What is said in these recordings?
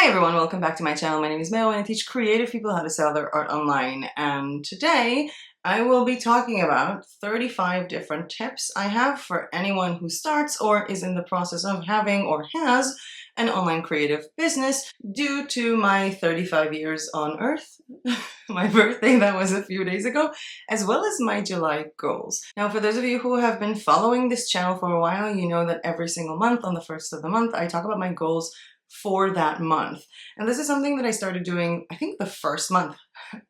Hi everyone, welcome back to my channel. My name is Mel and I teach creative people how to sell their art online. And today I will be talking about 35 different tips I have for anyone who starts or is in the process of having or has an online creative business due to my 35 years on Earth, my birthday that was a few days ago, as well as my July goals. Now, for those of you who have been following this channel for a while, you know that every single month on the first of the month, I talk about my goals for that month. And this is something that I started doing, I think the first month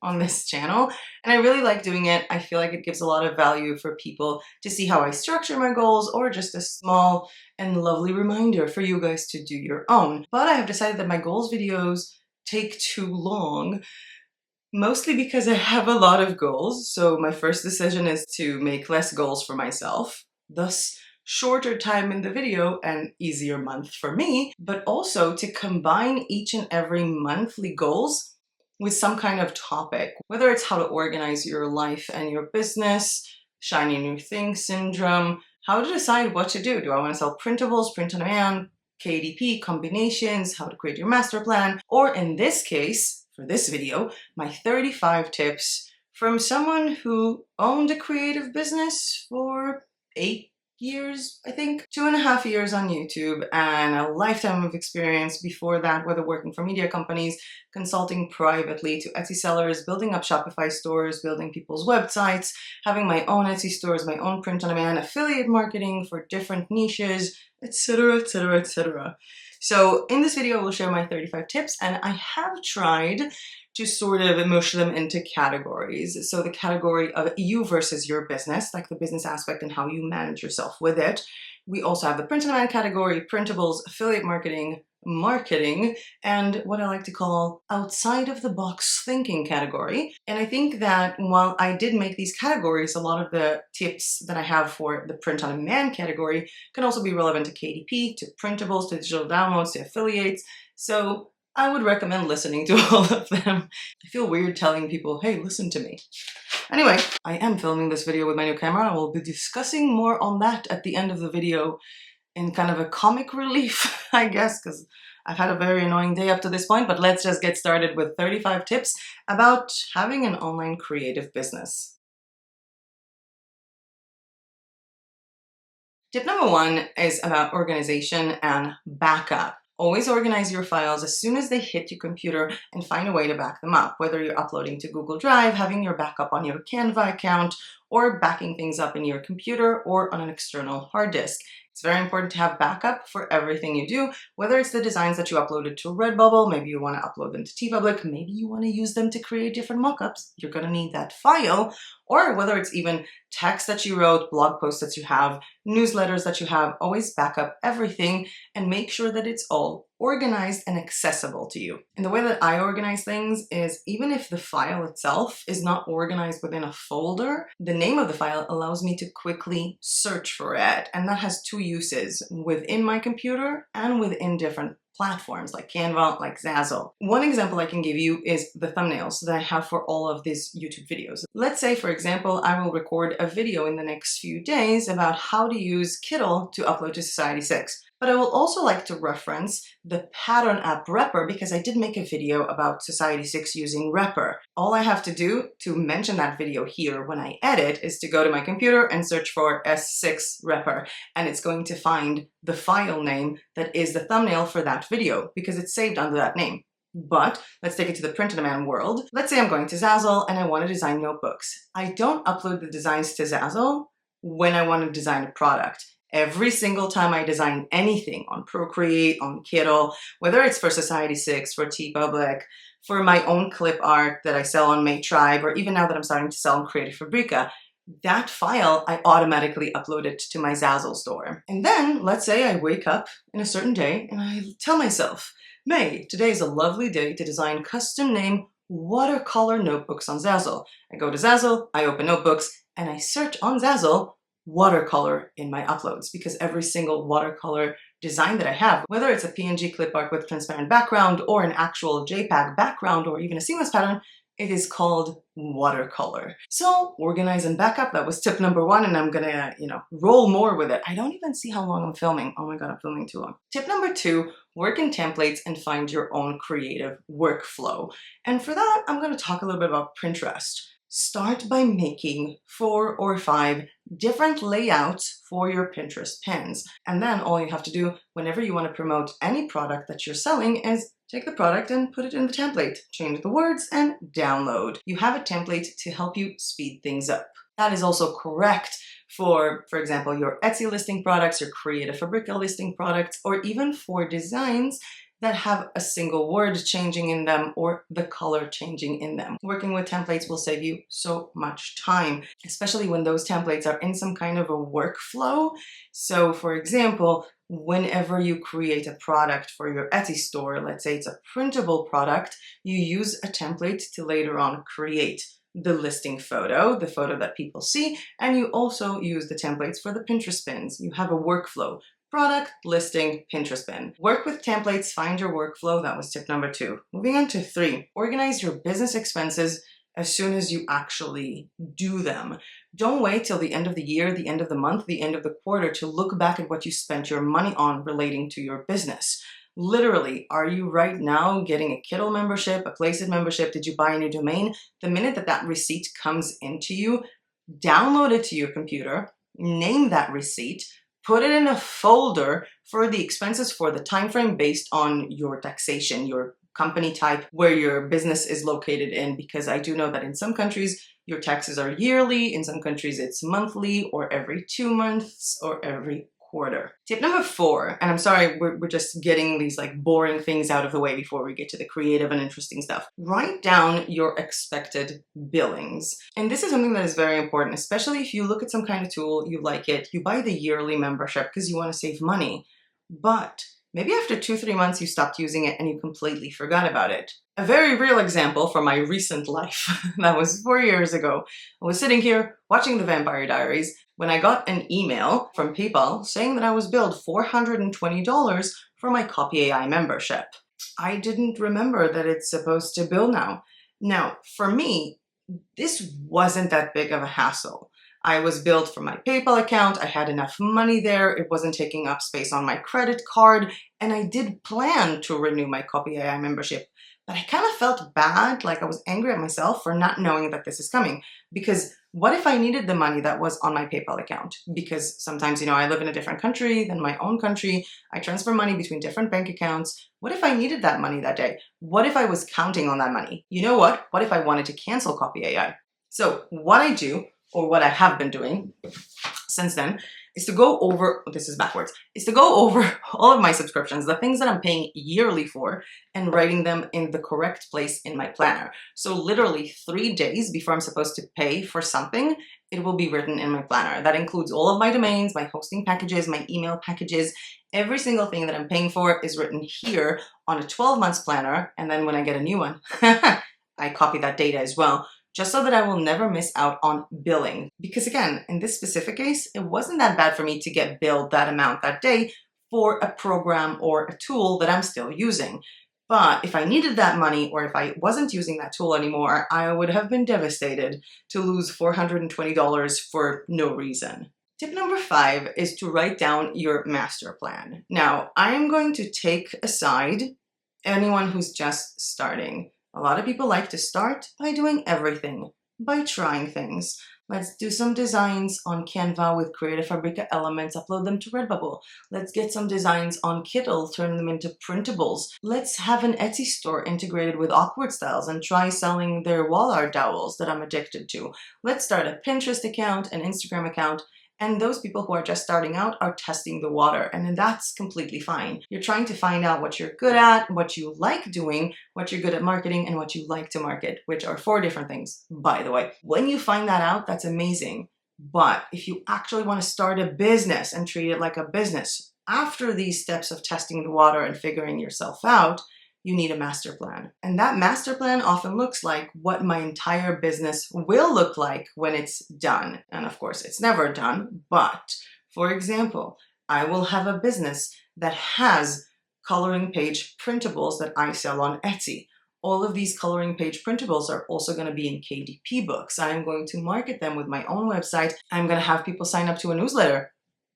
on this channel. And I really like doing it. I feel like it gives a lot of value for people to see how I structure my goals, or just a small and lovely reminder for you guys to do your own. But I have decided that my goals videos take too long, mostly because I have a lot of goals. So my first decision is to make less goals for myself, thus shorter time in the video and easier month for me, but also to combine each and every monthly goals with some kind of topic, whether it's how to organize your life and your business, shiny new thing syndrome, how to decide what to do. Do I want to sell printables, print on demand, KDP, combinations, how to create your master plan, or in this case, for this video, my 35 tips from someone who owned a creative business for 8 years, I think. 2.5 years on YouTube and a lifetime of experience before that, whether working for media companies, consulting privately to Etsy sellers, building up Shopify stores, building people's websites, having my own Etsy stores, my own print-on-demand, affiliate marketing for different niches, etc, etc, etc. So in this video, I will share my 35 tips, and I have tried to sort of mush them into categories. So the category of you versus your business, like the business aspect and how you manage yourself with it. We also have the print-on-demand category, printables, affiliate marketing, and what I like to call outside of the box thinking category. And I think that while I did make these categories, a lot of the tips that I have for the print-on-demand category can also be relevant to KDP, to printables, to digital downloads, to affiliates. So I would recommend listening to all of them. I feel weird telling people, hey, listen to me. Anyway, I am filming this video with my new camera. I will be discussing more on that at the end of the video in kind of a comic relief, I guess, because I've had a very annoying day up to this point, but let's just get started with 35 tips about having an online creative business. Tip number 1 is about organization and backup. Always organize your files as soon as they hit your computer and find a way to back them up, whether you're uploading to Google Drive, having your backup on your Canva account, or backing things up in your computer or on an external hard disk. It's very important to have backup for everything you do, whether it's the designs that you uploaded to Redbubble, maybe you want to upload them to TeePublic, maybe you want to use them to create different mockups, you're going to need that file, or whether it's even text that you wrote, blog posts that you have, newsletters that you have, always back up everything and make sure that it's all organized and accessible to you. And the way that I organize things is, even if the file itself is not organized within a folder, the name of the file allows me to quickly search for it. And that has 2 uses, within my computer and within different platforms like Canva, like Zazzle. One example I can give you is the thumbnails that I have for all of these YouTube videos. Let's say, for example, I will record a video in the next few days about how to use Kittl to upload to Society6. But I will also like to reference the pattern app Repper, because I did make a video about Society6 using Repper. All I have to do to mention that video here when I edit is to go to my computer and search for S6 Repper, and it's going to find the file name that is the thumbnail for that video, because it's saved under that name. But let's take it to the print-on-demand world. Let's say I'm going to Zazzle and I want to design notebooks. I don't upload the designs to Zazzle when I want to design a product. Every single time I design anything on Procreate, on Kittl, whether it's for Society6, for TeePublic, for my own clip art that I sell on Tribe, or even now that I'm starting to sell on Creative Fabrica, that file I automatically upload it to my Zazzle store. And then let's say I wake up in a certain day and I tell myself, May, today is a lovely day to design custom name watercolor notebooks on Zazzle. I go to Zazzle, I open notebooks, and I search on Zazzle watercolor in my uploads, because every single watercolor design that I have, whether it's a PNG clip art with transparent background or an actual JPEG background or even a seamless pattern, it is called watercolor. So organize and backup, that was tip number 1, and I'm gonna, roll more with it. I don't even see how long I'm filming. Oh my god, I'm filming too long. Tip number 2, work in templates and find your own creative workflow. And for that, I'm going to talk a little bit about Pinterest. Start by making 4 or 5 different layouts for your Pinterest pins. And then all you have to do whenever you want to promote any product that you're selling is take the product and put it in the template, change the words, and download. You have a template to help you speed things up. That is also correct for example, your Etsy listing products, your Creative Fabrica listing products, or even for designs that have a single word changing in them or the color changing in them. Working with templates will save you so much time, especially when those templates are in some kind of a workflow. So for example, whenever you create a product for your Etsy store, let's say it's a printable product, you use a template to later on create the listing photo, the photo that people see, and you also use the templates for the Pinterest pins. You have a workflow. Product, listing, Pinterest pin. Work with templates, find your workflow. That was tip number 2. Moving on to 3, organize your business expenses as soon as you actually do them. Don't wait till the end of the year, the end of the month, the end of the quarter to look back at what you spent your money on relating to your business. Literally, are you right now getting a Kittl membership, a Placeit membership? Did you buy a new domain? The minute that receipt comes into you, download it to your computer, name that receipt, put it in a folder for the expenses for the time frame based on your taxation, your company type, where your business is located in, because I do know that in some countries your taxes are yearly, in some countries it's monthly or every 2 months or every quarter. Tip number 4, and I'm sorry, we're just getting these like boring things out of the way before we get to the creative and interesting stuff. Write down your expected billings. And this is something that is very important, especially if you look at some kind of tool, you like it, you buy the yearly membership because you want to save money. But maybe after 2-3 months you stopped using it and you completely forgot about it. A very real example from my recent life, that was 4 years ago. I was sitting here watching The Vampire Diaries when I got an email from PayPal saying that I was billed $420 for my Copy AI membership. I didn't remember that it's supposed to bill now. Now, for me, this wasn't that big of a hassle. I was billed from my PayPal account, I had enough money there, it wasn't taking up space on my credit card, and I did plan to renew my Copy AI membership. But I kind of felt bad, like I was angry at myself for not knowing that this is coming. Because what if I needed the money that was on my PayPal account? Because sometimes, I live in a different country than my own country. I transfer money between different bank accounts. What if I needed that money that day? What if I was counting on that money? You know what? What if I wanted to cancel Copy AI? So what I do, or what I have been doing since then, is to go over, this is backwards, is to go over all of my subscriptions, the things that I'm paying yearly for, and writing them in the correct place in my planner. So literally 3 days before I'm supposed to pay for something, it will be written in my planner. That includes all of my domains, my hosting packages, my email packages. Every single thing that I'm paying for is written here on a 12-month planner, and then when I get a new one, I copy that data as well, just so that I will never miss out on billing. Because again, in this specific case, it wasn't that bad for me to get billed that amount that day for a program or a tool that I'm still using. But if I needed that money, or if I wasn't using that tool anymore, I would have been devastated to lose $420 for no reason. Tip number 5 is to write down your master plan. Now, I am going to take aside anyone who's just starting. A lot of people like to start by doing everything, by trying things. Let's do some designs on Canva with Creative Fabrica elements, upload them to Redbubble. Let's get some designs on Kittl, turn them into printables. Let's have an Etsy store integrated with Awkward Styles and try selling their wall art dowels that I'm addicted to. Let's start a Pinterest account, an Instagram account, and those people who are just starting out are testing the water, and then that's completely fine. You're trying to find out what you're good at, what you like doing, what you're good at marketing, and what you like to market, which are 4 different things, by the way. When you find that out, that's amazing. But if you actually want to start a business and treat it like a business, after these steps of testing the water and figuring yourself out, you need a master plan. And that master plan often looks like what my entire business will look like when it's done. And of course, it's never done. But for example, I will have a business that has coloring page printables that I sell on Etsy. All of these coloring page printables are also going to be in KDP books. I'm going to market them with my own website. I'm going to have people sign up to a newsletter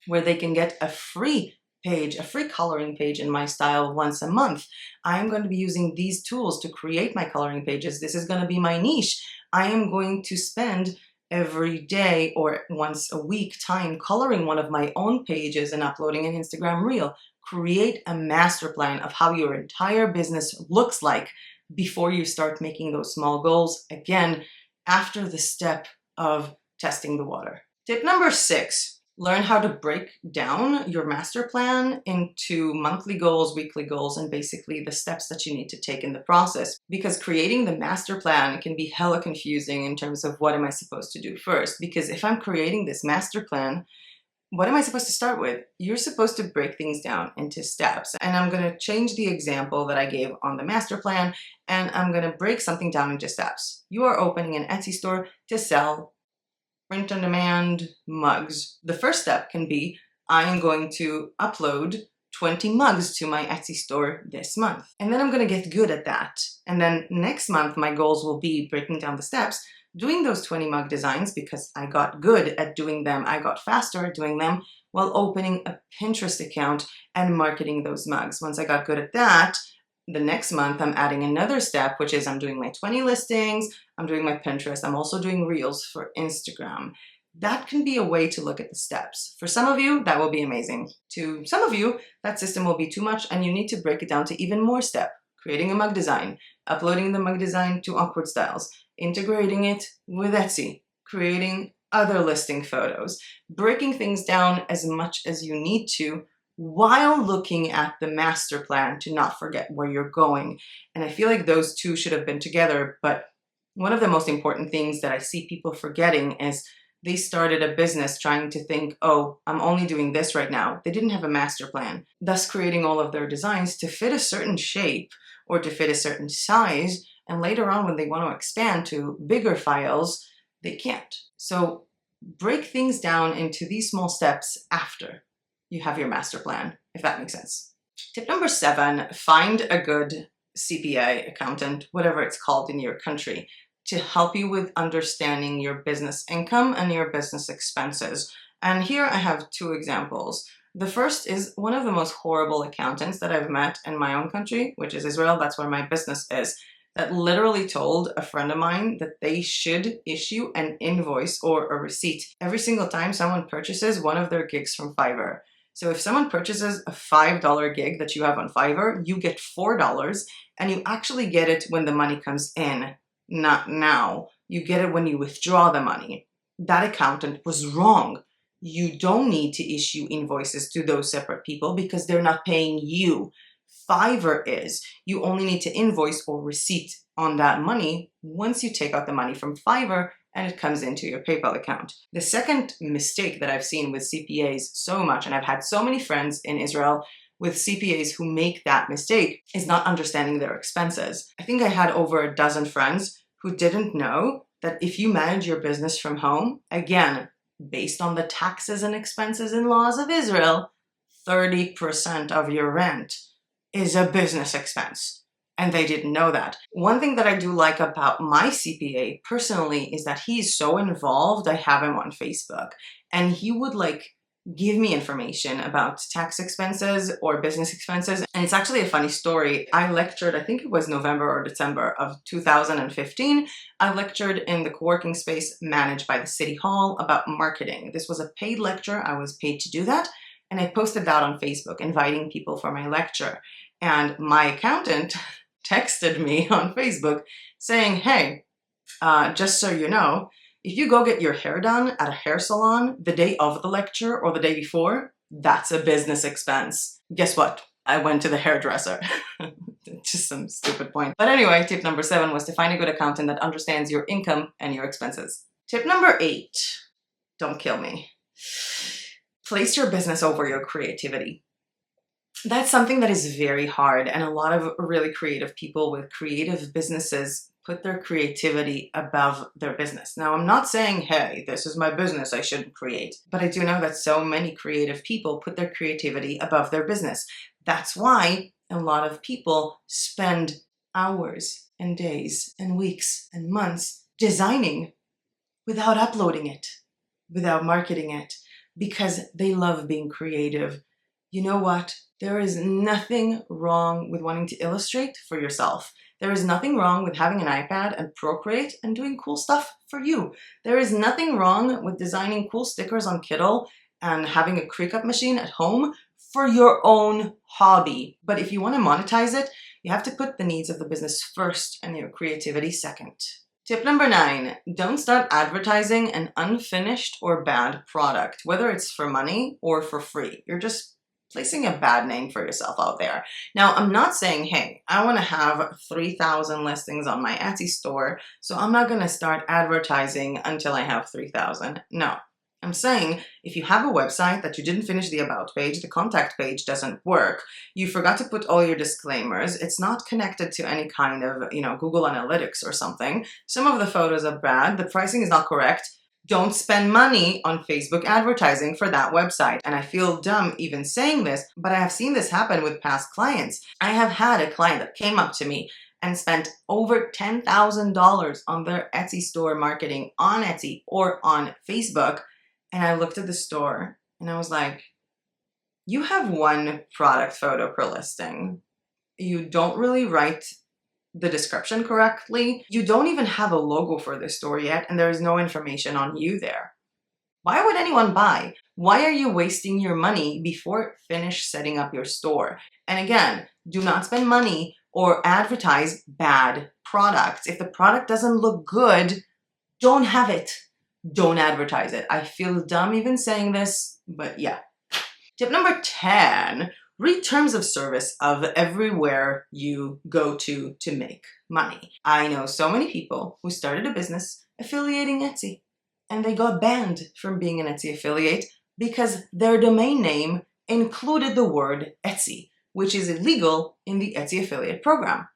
where they can get a free page, a free coloring page in my style once a month. I am going to be using these tools to create my coloring pages. This is going to be my niche. I am going to spend every day or once a week time coloring one of my own pages and uploading an Instagram reel. Create a master plan of how your entire business looks like before you start making those small goals. Again, after the step of testing the water. Tip number 6, learn how to break down your master plan into monthly goals, weekly goals, and basically the steps that you need to take in the process. Because creating the master plan can be hella confusing in terms of what am I supposed to do first. Because if I'm creating this master plan, what am I supposed to start with? You're supposed to break things down into steps. And I'm going to change the example that I gave on the master plan, and I'm going to break something down into steps. You are opening an Etsy store to sell print-on-demand mugs. The first step can be, I am going to upload 20 mugs to my Etsy store this month. And then I'm going to get good at that. And then next month, my goals will be breaking down the steps, doing those 20 mug designs because I got good at doing them. I got faster at doing them while opening a Pinterest account and marketing those mugs. Once I got good at that, the next month I'm adding another step, which is I'm doing my 20 listings, I'm doing my Pinterest, I'm also doing reels for Instagram. That can be a way to look at the steps. For some of you, that will be amazing. To some of you, that system will be too much and you need to break it down to even more steps. Creating a mug design, uploading the mug design to Awkward Styles, integrating it with Etsy, creating other listing photos, breaking things down as much as you need to while looking at the master plan to not forget where you're going. And I feel like those two should have been together, but one of the most important things that I see people forgetting is they started a business trying to think, oh, I'm only doing this right now. They didn't have a master plan, thus creating all of their designs to fit a certain shape or to fit a certain size. And later on, when they want to expand to bigger files, they can't. So break things down into these small steps after you have your master plan, if that makes sense. Tip number 7, find a good CPA, accountant, whatever it's called in your country, to help you with understanding your business income and your business expenses. And here I have 2 examples. The first is one of the most horrible accountants that I've met in my own country, which is Israel. That's where my business is. That literally told a friend of mine that they should issue an invoice or a receipt every single time someone purchases one of their gigs from Fiverr. So if someone purchases a $5 gig that you have on Fiverr, you get $4 and you actually get it when the money comes in, not now. You get it when you withdraw the money. That accountant was wrong. You don't need to issue invoices to those separate people because they're not paying you. Fiverr is. You only need to invoice or receipt on that money once you take out the money from Fiverr and it comes into your PayPal account. The second mistake that I've seen with CPAs so much, and I've had so many friends in Israel with CPAs who make that mistake, is not understanding their expenses. I think I had over a dozen friends who didn't know that if you manage your business from home, again, based on the taxes and expenses and laws of Israel, 30% of your rent is a business expense. And they didn't know that. One thing that I do like about my CPA personally is that he's so involved. I have him on Facebook and he would give me information about tax expenses or business expenses. And it's actually a funny story. I lectured, I think it was November or December of 2015. I lectured in the co-working space managed by the City Hall about marketing. This was a paid lecture. I was paid to do that. And I posted that on Facebook, inviting people for my lecture. And my accountant texted me on Facebook saying, hey, just so you know, if you go get your hair done at a hair salon the day of the lecture or the day before, that's a business expense. Guess what? I went to the hairdresser. Just some stupid point. But anyway, tip number 7 was to find a good accountant that understands your income and your expenses. Tip number 8, don't kill me. Place your business over your creativity. That's something that is very hard, and a lot of really creative people with creative businesses put their creativity above their business. Now, I'm not saying, hey, this is my business, I shouldn't create. But I do know that so many creative people put their creativity above their business. That's why a lot of people spend hours and days and weeks and months designing without uploading it, without marketing it, because they love being creative. You know what? There is nothing wrong with wanting to illustrate for yourself. There is nothing wrong with having an iPad and Procreate and doing cool stuff for you. There is nothing wrong with designing cool stickers on Kittl and having a Cricut machine at home for your own hobby. But if you want to monetize it, you have to put the needs of the business first and your creativity second. Tip number 9, don't start advertising an unfinished or bad product, whether it's for money or for free. You're just placing a bad name for yourself out there. Now, I'm not saying, hey, I want to have 3,000 listings on my Etsy store, so I'm not going to start advertising until I have 3,000. No. I'm saying if you have a website that you didn't finish the about page, the contact page doesn't work, you forgot to put all your disclaimers, it's not connected to any kind of, Google Analytics or something, some of the photos are bad, the pricing is not correct, don't spend money on Facebook advertising for that website. And I feel dumb even saying this, but I have seen this happen with past clients. I have had a client that came up to me and spent over $10,000 on their Etsy store marketing on Etsy or on Facebook. And I looked at the store and I was like, you have one product photo per listing. You don't really write the description correctly. You don't even have a logo for this store yet, and there is no information on you there. Why would anyone buy? Why are you wasting your money before finish setting up your store? And again, do not spend money or advertise bad products. If the product doesn't look good, don't have it. Don't advertise it. I feel dumb even saying this, but yeah. Tip number 10, read terms of service of everywhere you go to make money. I know so many people who started a business affiliating Etsy, and they got banned from being an Etsy affiliate because their domain name included the word Etsy, which is illegal in the Etsy affiliate program.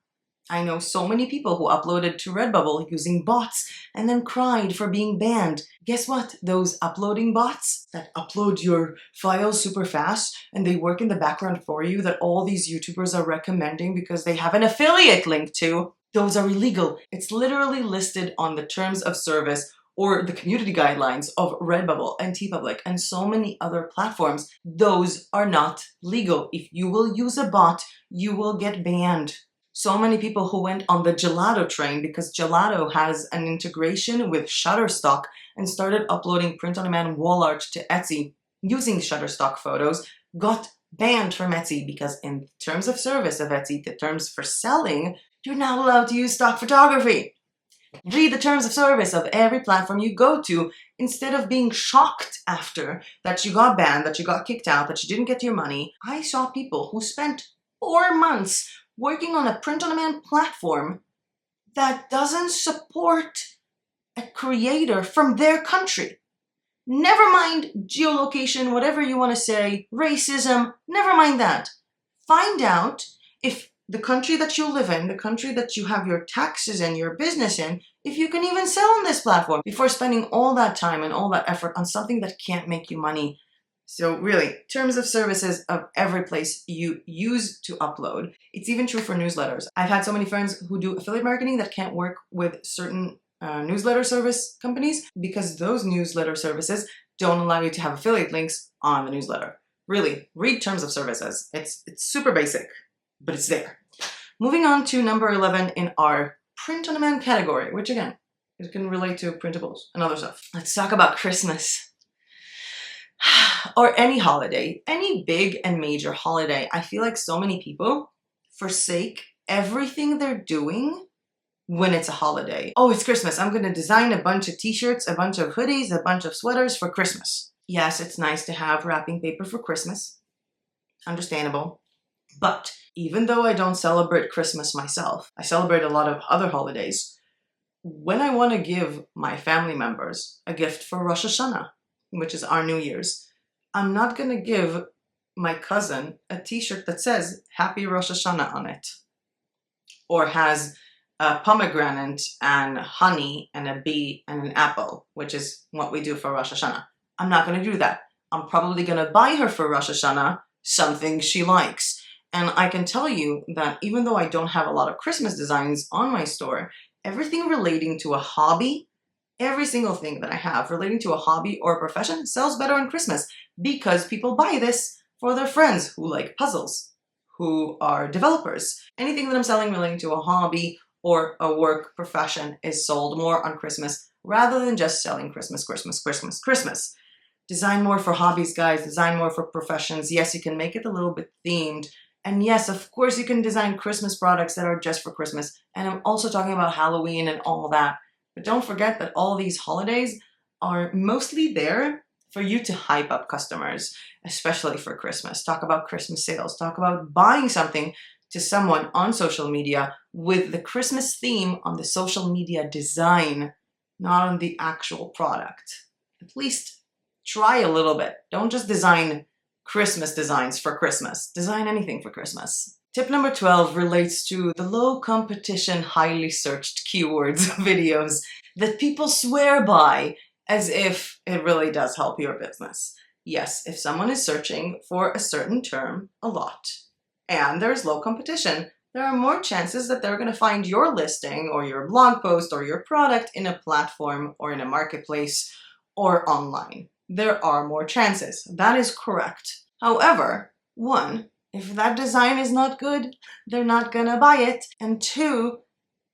I know so many people who uploaded to Redbubble using bots and then cried for being banned. Guess what? Those uploading bots that upload your files super fast and they work in the background for you that all these YouTubers are recommending because they have an affiliate link to, those are illegal. It's literally listed on the terms of service or the community guidelines of Redbubble and TeePublic and so many other platforms. Those are not legal. If you will use a bot, you will get banned. So many people who went on the Gelato train because Gelato has an integration with Shutterstock and started uploading print-on-demand wall art to Etsy using Shutterstock photos got banned from Etsy because in terms of service of Etsy, the terms for selling, you're not allowed to use stock photography. Read the terms of service of every platform you go to instead of being shocked after that you got banned, that you got kicked out, that you didn't get your money. I saw people who spent 4 months working on a print-on-demand platform that doesn't support a creator from their country. Never mind geolocation, whatever you want to say, racism, never mind that. Find out if the country that you live in, the country that you have your taxes and your business in, if you can even sell on this platform before spending all that time and all that effort on something that can't make you money. So really, terms of services of every place you use to upload. It's even true for newsletters. I've had so many friends who do affiliate marketing that can't work with certain newsletter service companies because those newsletter services don't allow you to have affiliate links on the newsletter. Really, read terms of services. It's super basic, but it's there. Moving on to number 11 in our print-on-demand category, which again, it can relate to printables and other stuff. Let's talk about Christmas. Or any holiday, any big and major holiday. I feel like so many people forsake everything they're doing when it's a holiday. Oh, it's Christmas. I'm going to design a bunch of t-shirts, a bunch of hoodies, a bunch of sweaters for Christmas. Yes, it's nice to have wrapping paper for Christmas. Understandable. But even though I don't celebrate Christmas myself, I celebrate a lot of other holidays. When I want to give my family members a gift for Rosh Hashanah, which is our New Year's, I'm not going to give my cousin a t-shirt that says Happy Rosh Hashanah on it, or has a pomegranate and honey and a bee and an apple, which is what we do for Rosh Hashanah. I'm not going to do that. I'm probably going to buy her for Rosh Hashanah something she likes. And I can tell you that even though I don't have a lot of Christmas designs on my store, everything relating to a hobby, every single thing that I have relating to a hobby or a profession sells better on Christmas because people buy this for their friends who like puzzles, who are developers. Anything that I'm selling relating to a hobby or a work profession is sold more on Christmas rather than just selling Christmas, Christmas, Christmas, Christmas. Design more for hobbies, guys. Design more for professions. Yes, you can make it a little bit themed. And yes, of course, you can design Christmas products that are just for Christmas. And I'm also talking about Halloween and all that. But don't forget that all these holidays are mostly there for you to hype up customers, especially for Christmas. Talk about Christmas sales. Talk about buying something to someone on social media with the Christmas theme on the social media design, not on the actual product. At least try a little bit. Don't just design Christmas designs for Christmas. Design anything for Christmas. Tip number 12 relates to the low competition, highly searched keywords videos that people swear by as if it really does help your business. Yes, if someone is searching for a certain term a lot and there's low competition, there are more chances that they're going to find your listing or your blog post or your product in a platform or in a marketplace or online. There are more chances. That is correct. However, one, if that design is not good, they're not gonna buy it. And two,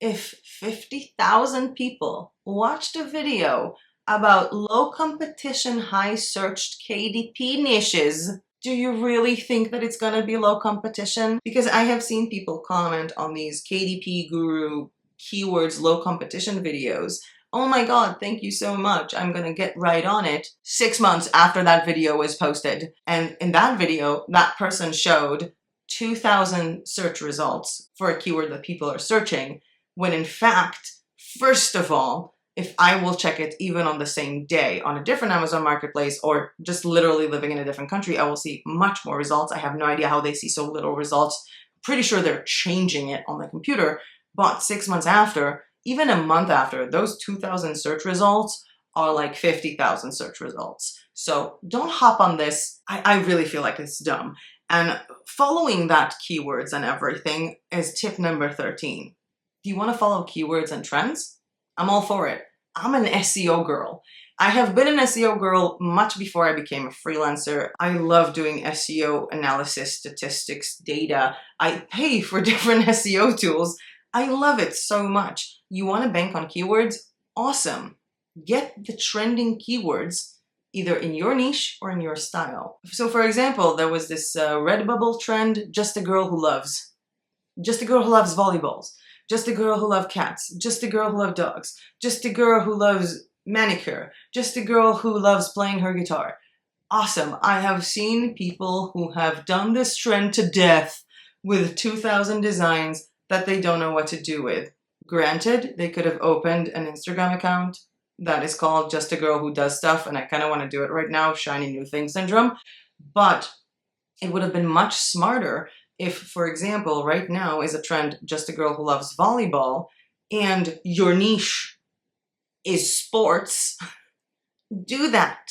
if 50,000 people watched a video about low competition, high searched KDP niches, do you really think that it's gonna be low competition? Because I have seen people comment on these KDP guru keywords low competition videos. Oh my God, thank you so much. I'm gonna get right on it. 6 months after that video was posted. And in that video, that person showed 2,000 search results for a keyword that people are searching, when in fact, first of all, if I will check it even on the same day on a different Amazon marketplace or just literally living in a different country, I will see much more results. I have no idea how they see so little results. Pretty sure they're changing it on the computer, but 6 months after, even a month after, those 2,000 search results are like 50,000 search results. So don't hop on this. I really feel like it's dumb. And following that keywords and everything is tip number 13. Do you want to follow keywords and trends? I'm all for it. I'm an SEO girl. I have been an SEO girl much before I became a freelancer. I love doing SEO analysis, statistics, data. I pay for different SEO tools. I love it so much. You want to bank on keywords? Awesome. Get the trending keywords either in your niche or in your style. So for example, there was this Redbubble trend, just a girl who loves. Just a girl who loves volleyballs. Just a girl who loves cats. Just a girl who loves dogs. Just a girl who loves manicure. Just a girl who loves playing her guitar. Awesome. I have seen people who have done this trend to death with 2,000 designs that they don't know what to do with. Granted, they could have opened an Instagram account that is called Just a Girl Who Does Stuff, and I kind of want to do it right now, shiny new thing syndrome, but it would have been much smarter if, for example, right now is a trend, Just a Girl Who Loves Volleyball, and your niche is sports. Do that.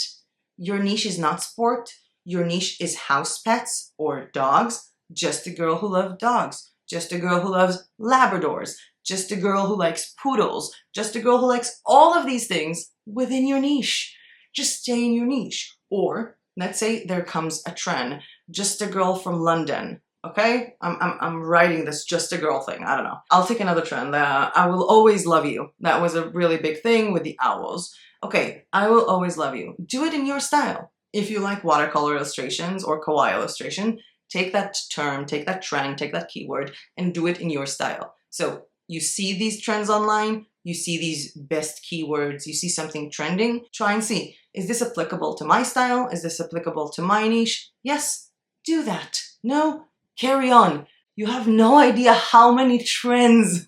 Your niche is not sport. Your niche is house pets or dogs. Just a girl who loves dogs. Just a girl who loves Labradors. Just a girl who likes poodles. Just a girl who likes all of these things within your niche. Just stay in your niche. Or let's say there comes a trend. Just a girl from London. Okay? I'm writing this just a girl thing. I don't know. I'll take another trend. I will always love you. That was a really big thing with the owls. Okay, I will always love you. Do it in your style. If you like watercolor illustrations or kawaii illustration, take that term, take that trend, take that keyword, and do it in your style. So you see these trends online, you see these best keywords, you see something trending, try and see, is this applicable to my style? Is this applicable to my niche? Yes, do that. No, carry on. You have no idea how many trends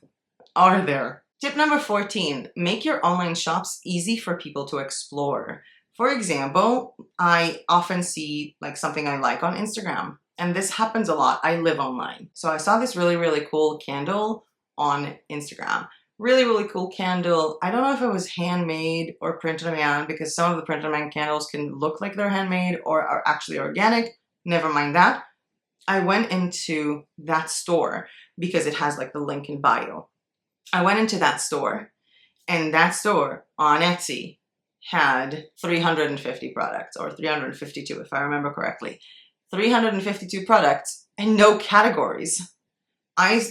are there. Tip number 14, make your online shops easy for people to explore. For example, I often see like something I like on Instagram, and this happens a lot. I live online. So I saw this really, really cool candle on Instagram. Really, really cool candle. I don't know if it was handmade or printed on hand, because some of the printed on hand candles can look like they're handmade or are actually organic. Never mind that. I went into that store because it has like the link in bio. I went into that store, and that store on Etsy had 350 products, or 352 if I remember correctly. 352 products and no categories. I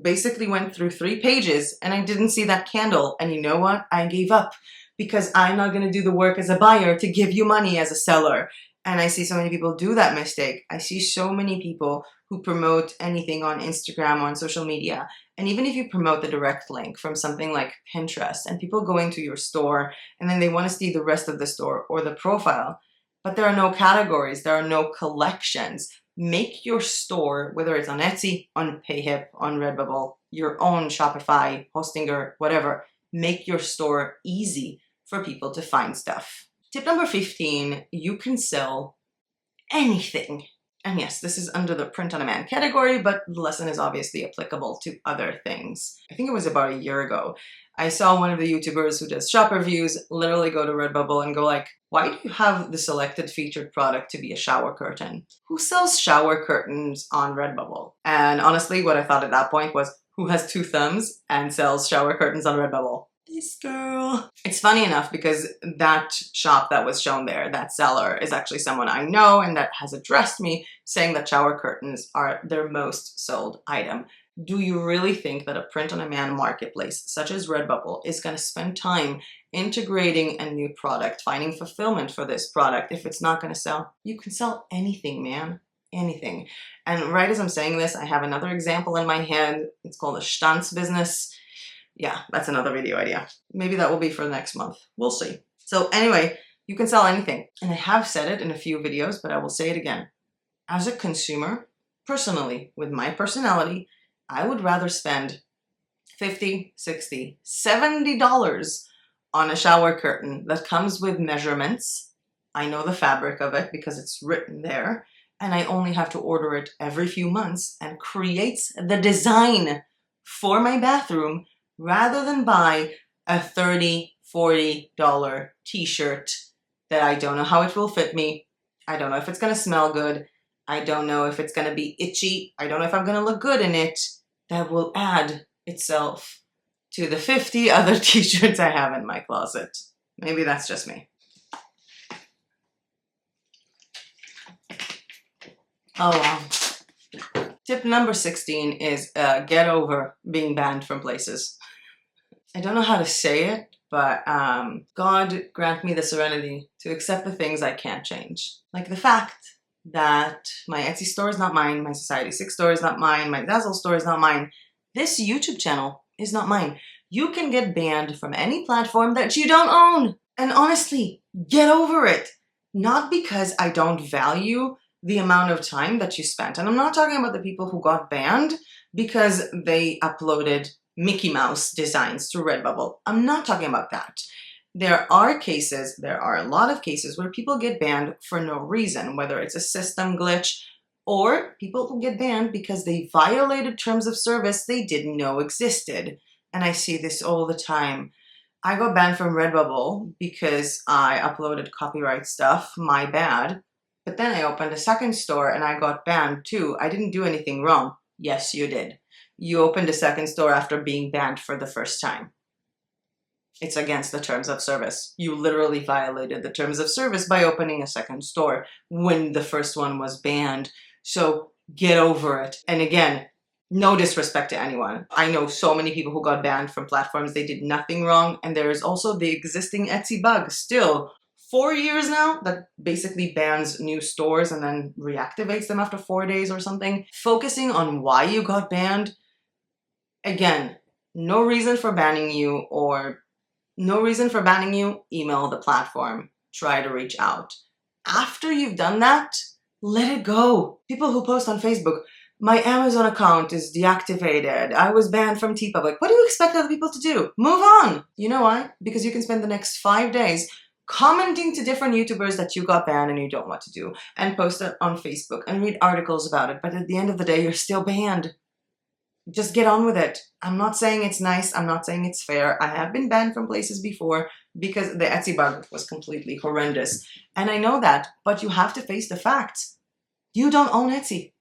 basically went through 3 pages and I didn't see that candle. And you know what? I gave up because I'm not going to do the work as a buyer to give you money as a seller. And I see so many people do that mistake. I see so many people who promote anything on Instagram, on social media. And even if you promote the direct link from something like Pinterest and people go into your store and then they want to see the rest of the store or the profile, but there are no categories, there are no collections. Make your store, whether it's on Etsy, on Payhip, on Redbubble, your own Shopify, Hostinger, whatever, make your store easy for people to find stuff. Tip number 15, you can sell anything. And yes, this is under the print on demand category, but the lesson is obviously applicable to other things. I think it was about a year ago. I saw one of the YouTubers who does shop reviews literally go to Redbubble and go like, why do you have the selected featured product to be a shower curtain? Who sells shower curtains on Redbubble? And honestly, what I thought at that point was, who has 2 thumbs and sells shower curtains on Redbubble? This girl. It's funny enough because that shop that was shown there, that seller, is actually someone I know and that has addressed me saying that shower curtains are their most sold item. Do you really think that a print-on-demand marketplace such as Redbubble is going to spend time integrating a new product, finding fulfillment for this product if it's not going to sell? You can sell anything, man. Anything. And right as I'm saying this, I have another example in my head. It's called a Stanz business. Yeah, that's another video idea. Maybe that will be for the next month. We'll see. So anyway, you can sell anything. And I have said it in a few videos, but I will say it again. As a consumer, personally, with my personality, I would rather spend $50, $60, $70 on a shower curtain that comes with measurements. I know the fabric of it because it's written there, and I only have to order it every few months and creates the design for my bathroom rather than buy a $30, $40 t-shirt that I don't know how it will fit me. I don't know if it's going to smell good. I don't know if it's going to be itchy. I don't know if I'm going to look good in it. That will add itself to the 50 other t-shirts I have in my closet. Maybe that's just me. Oh wow. Tip number 16 is get over being banned from places. I don't know how to say it, but God grant me the serenity to accept the things I can't change. Like the fact that my Etsy store is not mine, my Society 6 store is not mine, my Dazzle store is not mine, this YouTube channel is not mine. You can get banned from any platform that you don't own. And honestly, get over it. Not because I don't value the amount of time that you spent. And I'm not talking about the people who got banned because they uploaded Mickey Mouse designs to Redbubble. I'm not talking about that. There are a lot of cases where people get banned for no reason, whether it's a system glitch or people who get banned because they violated terms of service they didn't know existed. And I see this all the time. I got banned from Redbubble because I uploaded copyright stuff, my bad. But then I opened a second store and I got banned too. I didn't do anything wrong. Yes, you did. You opened a second store after being banned for the first time. It's against the terms of service. You literally violated the terms of service by opening a second store when the first one was banned. So get over it. And again, no disrespect to anyone. I know so many people who got banned from platforms. They did nothing wrong. And there is also the existing Etsy bug still 4 years now that basically bans new stores and then reactivates them after 4 days or something. Focusing on why you got banned. Again, no reason for banning you, email the platform, try to reach out. After you've done that, let it go. People who post on Facebook, my Amazon account is deactivated, I was banned from TeePublic. What do you expect other people to do? Move on. You know why? Because you can spend the next 5 days commenting to different YouTubers that you got banned and you don't want to do, and post it on Facebook and read articles about it. But at the end of the day, you're still banned. Just get on with it. I'm not saying it's nice. I'm not saying it's fair. I have been banned from places before because the Etsy bug was completely horrendous. And I know that, but you have to face the facts. You don't own Etsy.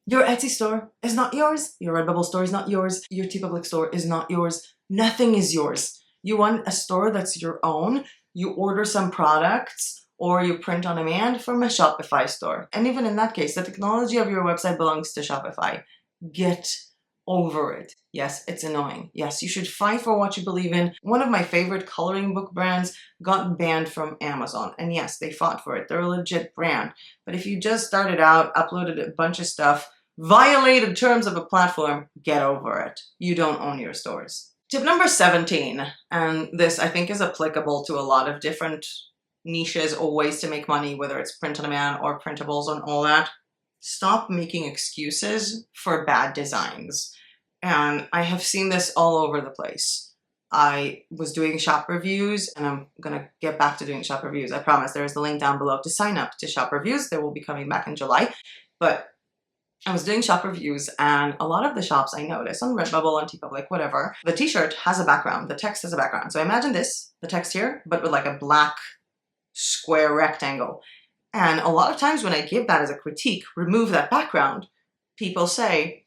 Your Etsy store is not yours. Your Redbubble store is not yours. Your TeePublic store is not yours. Nothing is yours. You want a store that's your own. You order some products or you print on demand from a Shopify store. And even in that case, the technology of your website belongs to Shopify. Get over it. Yes, it's annoying. Yes, you should fight for what you believe in. One of my favorite coloring book brands got banned from Amazon. And yes, they fought for it. They're a legit brand. But if you just started out, uploaded a bunch of stuff, violated terms of a platform, get over it. You don't own your stores. Tip number 17, and this I think is applicable to a lot of different niches or ways to make money, whether it's print on demand or printables and all that. Stop making excuses for bad designs. And I have seen this all over the place. I was doing shop reviews, and I'm gonna get back to doing shop reviews. I promise. There is the link down below to sign up to shop reviews. They will be coming back in July. But I was doing shop reviews, and a lot of the shops I noticed on Redbubble, on TeePublic, whatever, the t-shirt has a background, the text has a background. So imagine this, the text here, but with like a black square rectangle. And a lot of times when I give that as a critique, remove that background, people say,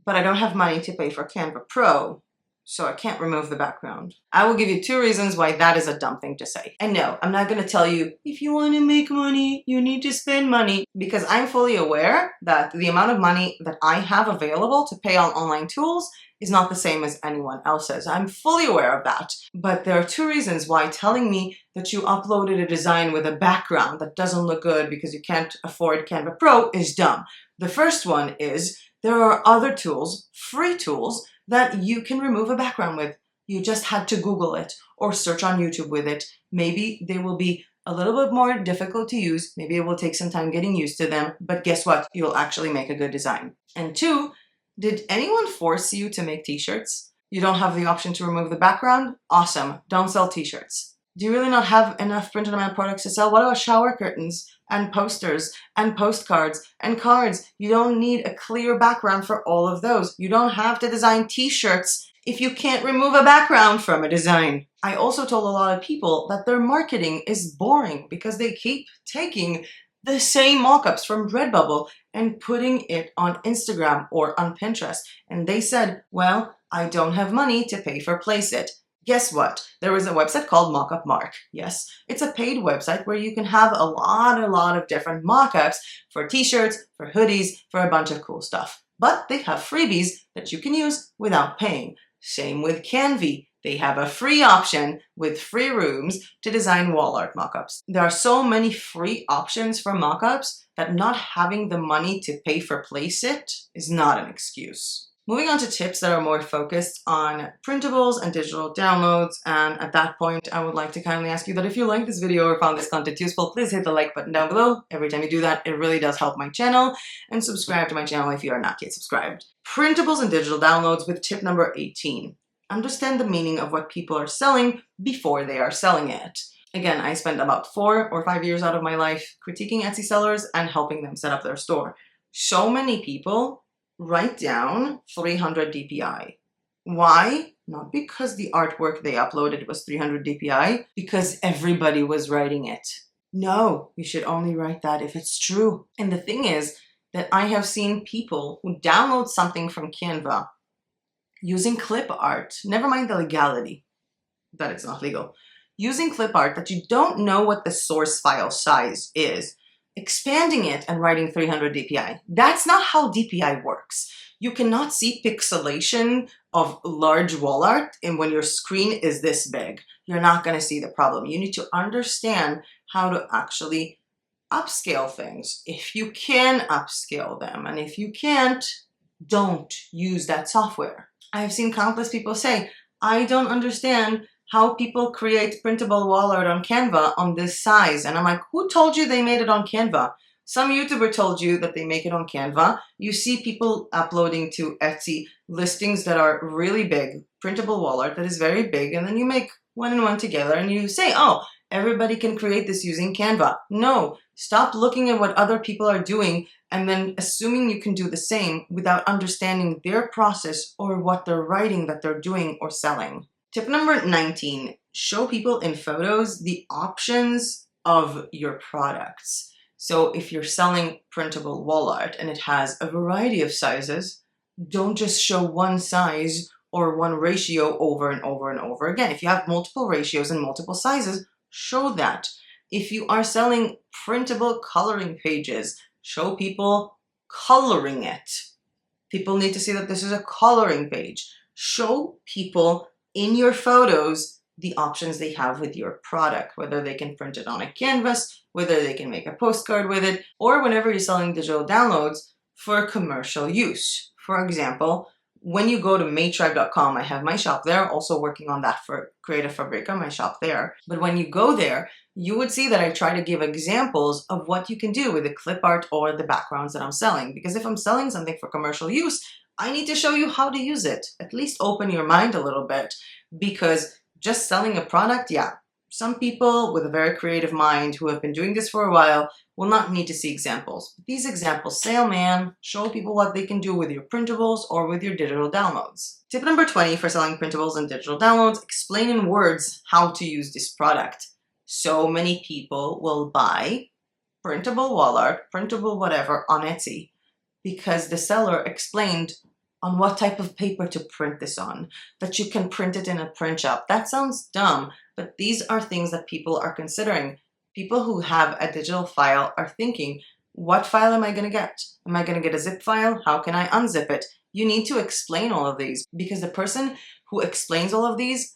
but I don't have money to pay for Canva Pro, so I can't remove the background. I will give you 2 reasons why that is a dumb thing to say. And no, I'm not going to tell you, if you want to make money, you need to spend money, because I'm fully aware that the amount of money that I have available to pay on online tools is not the same as anyone else's. I'm fully aware of that. But there are 2 reasons why telling me that you uploaded a design with a background that doesn't look good because you can't afford Canva Pro is dumb. The first one is there are other tools, free tools, that you can remove a background with. You just had to Google it or search on YouTube with it. Maybe they will be a little bit more difficult to use. Maybe it will take some time getting used to them, but guess what? You'll actually make a good design. And 2, did anyone force you to make t-shirts? You don't have the option to remove the background? Awesome, don't sell t-shirts. Do you really not have enough print-on-demand products to sell? What about shower curtains and posters and postcards and cards? You don't need a clear background for all of those. You don't have to design t-shirts if you can't remove a background from a design. I also told a lot of people that their marketing is boring because they keep taking the same mockups from Redbubble and putting it on Instagram or on Pinterest. And they said, well, I don't have money to pay for Placeit. Guess what? There is a website called Mockup Mark. Yes, it's a paid website where you can have a lot of different mockups for t-shirts, for hoodies, for a bunch of cool stuff. But they have freebies that you can use without paying. Same with Canvy. They have a free option with free rooms to design wall art mockups. There are so many free options for mockups that not having the money to pay for Placeit is not an excuse. Moving on to tips that are more focused on printables and digital downloads, and at that point I would like to kindly ask you that if you like this video or found this content useful, please hit the like button down below. Every time you do that, it really does help my channel, and subscribe to my channel if you are not yet subscribed. Printables and digital downloads with tip number 18. Understand the meaning of what people are selling before they are selling it. Again, I spent about 4 or 5 years out of my life critiquing Etsy sellers and helping them set up their store. So many people write down 300 DPI. Why? Not because the artwork they uploaded was 300 DPI, because everybody was writing it. No, you should only write that if it's true. And the thing is that I have seen people who download something from Canva using clip art, never mind the legality, that it's not legal, using clip art that you don't know what the source file size is, expanding it and writing 300 DPI. That's not how DPI works. You cannot see pixelation of large wall art, and when your screen is this big, you're not going to see the problem. You need to understand how to actually upscale things, if you can upscale them, and if you can't, don't use that software. I've seen countless people say, I don't understand how people create printable wall art on Canva on this size. And I'm like, who told you they made it on Canva? Some YouTuber told you that they make it on Canva. You see people uploading to Etsy listings that are really big, printable wall art that is very big, and then you make one and one together and you say, oh, everybody can create this using Canva. No, stop looking at what other people are doing and then assuming you can do the same without understanding their process or what they're writing that they're doing or selling. Tip number 19, show people in photos the options of your products. So if you're selling printable wall art and it has a variety of sizes, don't just show one size or one ratio over and over and over again. If you have multiple ratios and multiple sizes, show that. If you are selling printable coloring pages, show people coloring it. People need to see that this is a coloring page. Show people in your photos the options they have with your product, whether they can print it on a canvas, whether they can make a postcard with it, or whenever you're selling digital downloads for commercial use. For example, when you go to madetribe.com, I have my shop there, also working on that for Creative Fabrica, my shop there. But when you go there, you would see that I try to give examples of what you can do with the clip art or the backgrounds that I'm selling. Because if I'm selling something for commercial use, I need to show you how to use it. At least open your mind a little bit, because just selling a product, yeah, some people with a very creative mind who have been doing this for a while will not need to see examples. These examples say, oh man, show people what they can do with your printables or with your digital downloads. Tip number 20 for selling printables and digital downloads, explain in words how to use this product. So many people will buy printable wall art, printable whatever on Etsy because the seller explained on what type of paper to print this on, that you can print it in a print shop. That sounds dumb, but these are things that people are considering. People who have a digital file are thinking, what file am I going to get? Am I going to get a zip file? How can I unzip it? You need to explain all of these, because the person who explains all of these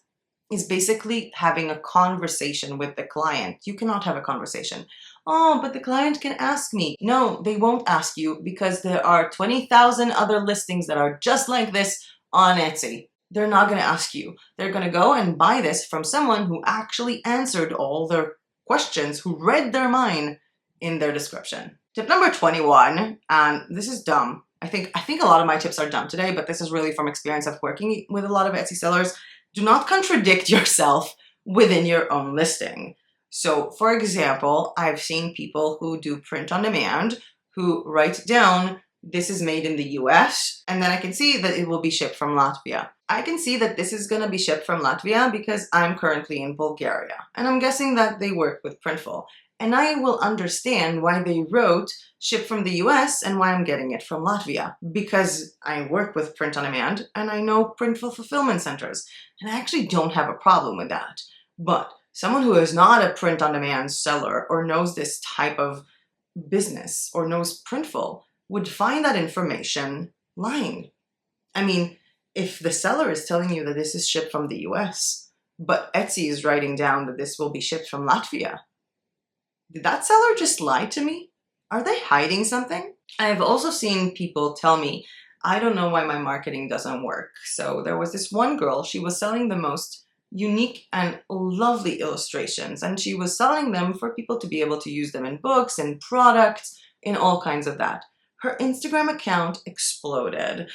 is basically having a conversation with the client. You cannot have a conversation. Oh, but the client can ask me. No, they won't ask you, because there are 20,000 other listings that are just like this on Etsy. They're not going to ask you. They're going to go and buy this from someone who actually answered all their questions, who read their mind in their description. Tip number 21, and this is dumb. I think a lot of my tips are dumb today, but this is really from experience of working with a lot of Etsy sellers. Do not contradict yourself within your own listing. So, for example, I've seen people who do print on demand who write down, this is made in the US, and then I can see that it will be shipped from Latvia. I can see that this is going to be shipped from Latvia because I'm currently in Bulgaria, and I'm guessing that they work with Printful. And I will understand why they wrote ship from the US and why I'm getting it from Latvia, because I work with print on demand and I know Printful fulfillment centers, and I actually don't have a problem with that. But someone who is not a print on demand seller or knows this type of business or knows Printful would find that information lying. I mean, if the seller is telling you that this is shipped from the US, but Etsy is writing down that this will be shipped from Latvia, did that seller just lie to me? Are they hiding something? I've also seen people tell me, I don't know why my marketing doesn't work. So there was this one girl, she was selling the most unique and lovely illustrations, and she was selling them for people to be able to use them in books and products, in all kinds of that. Her Instagram account exploded.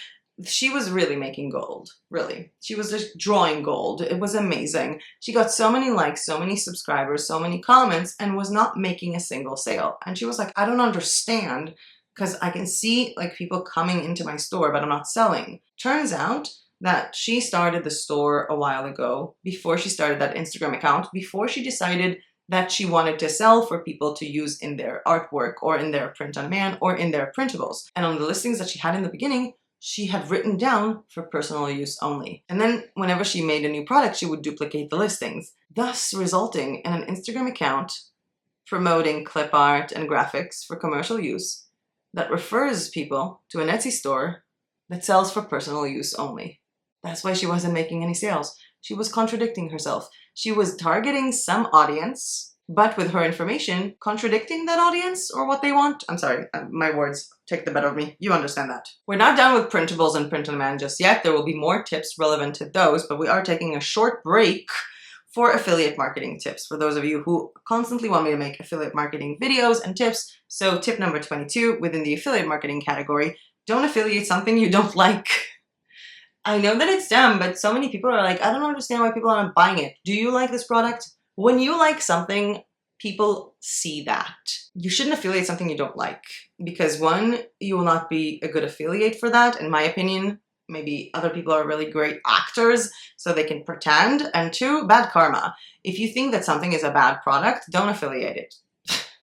She was really making gold, really. She was just drawing gold. It was amazing. She got so many likes, so many subscribers, so many comments, and was not making a single sale. And she was like, I don't understand, because I can see like people coming into my store, but I'm not selling. Turns out that she started the store a while ago, before she started that Instagram account, before she decided that she wanted to sell for people to use in their artwork or in their print on demand or in their printables. And on the listings that she had in the beginning, she had written down for personal use only. And then whenever she made a new product, she would duplicate the listings, thus resulting in an Instagram account promoting clip art and graphics for commercial use that refers people to an Etsy store that sells for personal use only. That's why she wasn't making any sales. She was contradicting herself. She was targeting some audience, but with her information, contradicting that audience or what they want. I'm sorry, my words take the better of me. You understand that. We're not done with printables and print on demand just yet. There will be more tips relevant to those, but we are taking a short break for affiliate marketing tips for those of you who constantly want me to make affiliate marketing videos and tips. So tip number 22 within the affiliate marketing category, don't affiliate something you don't like. I know that it's dumb, but so many people are like, I don't understand why people aren't buying it. Do you like this product? When you like something, people see that. You shouldn't affiliate something you don't like, because one, you will not be a good affiliate for that, in my opinion. Maybe other people are really great actors, so they can pretend. And two, bad karma. If you think that something is a bad product, don't affiliate it.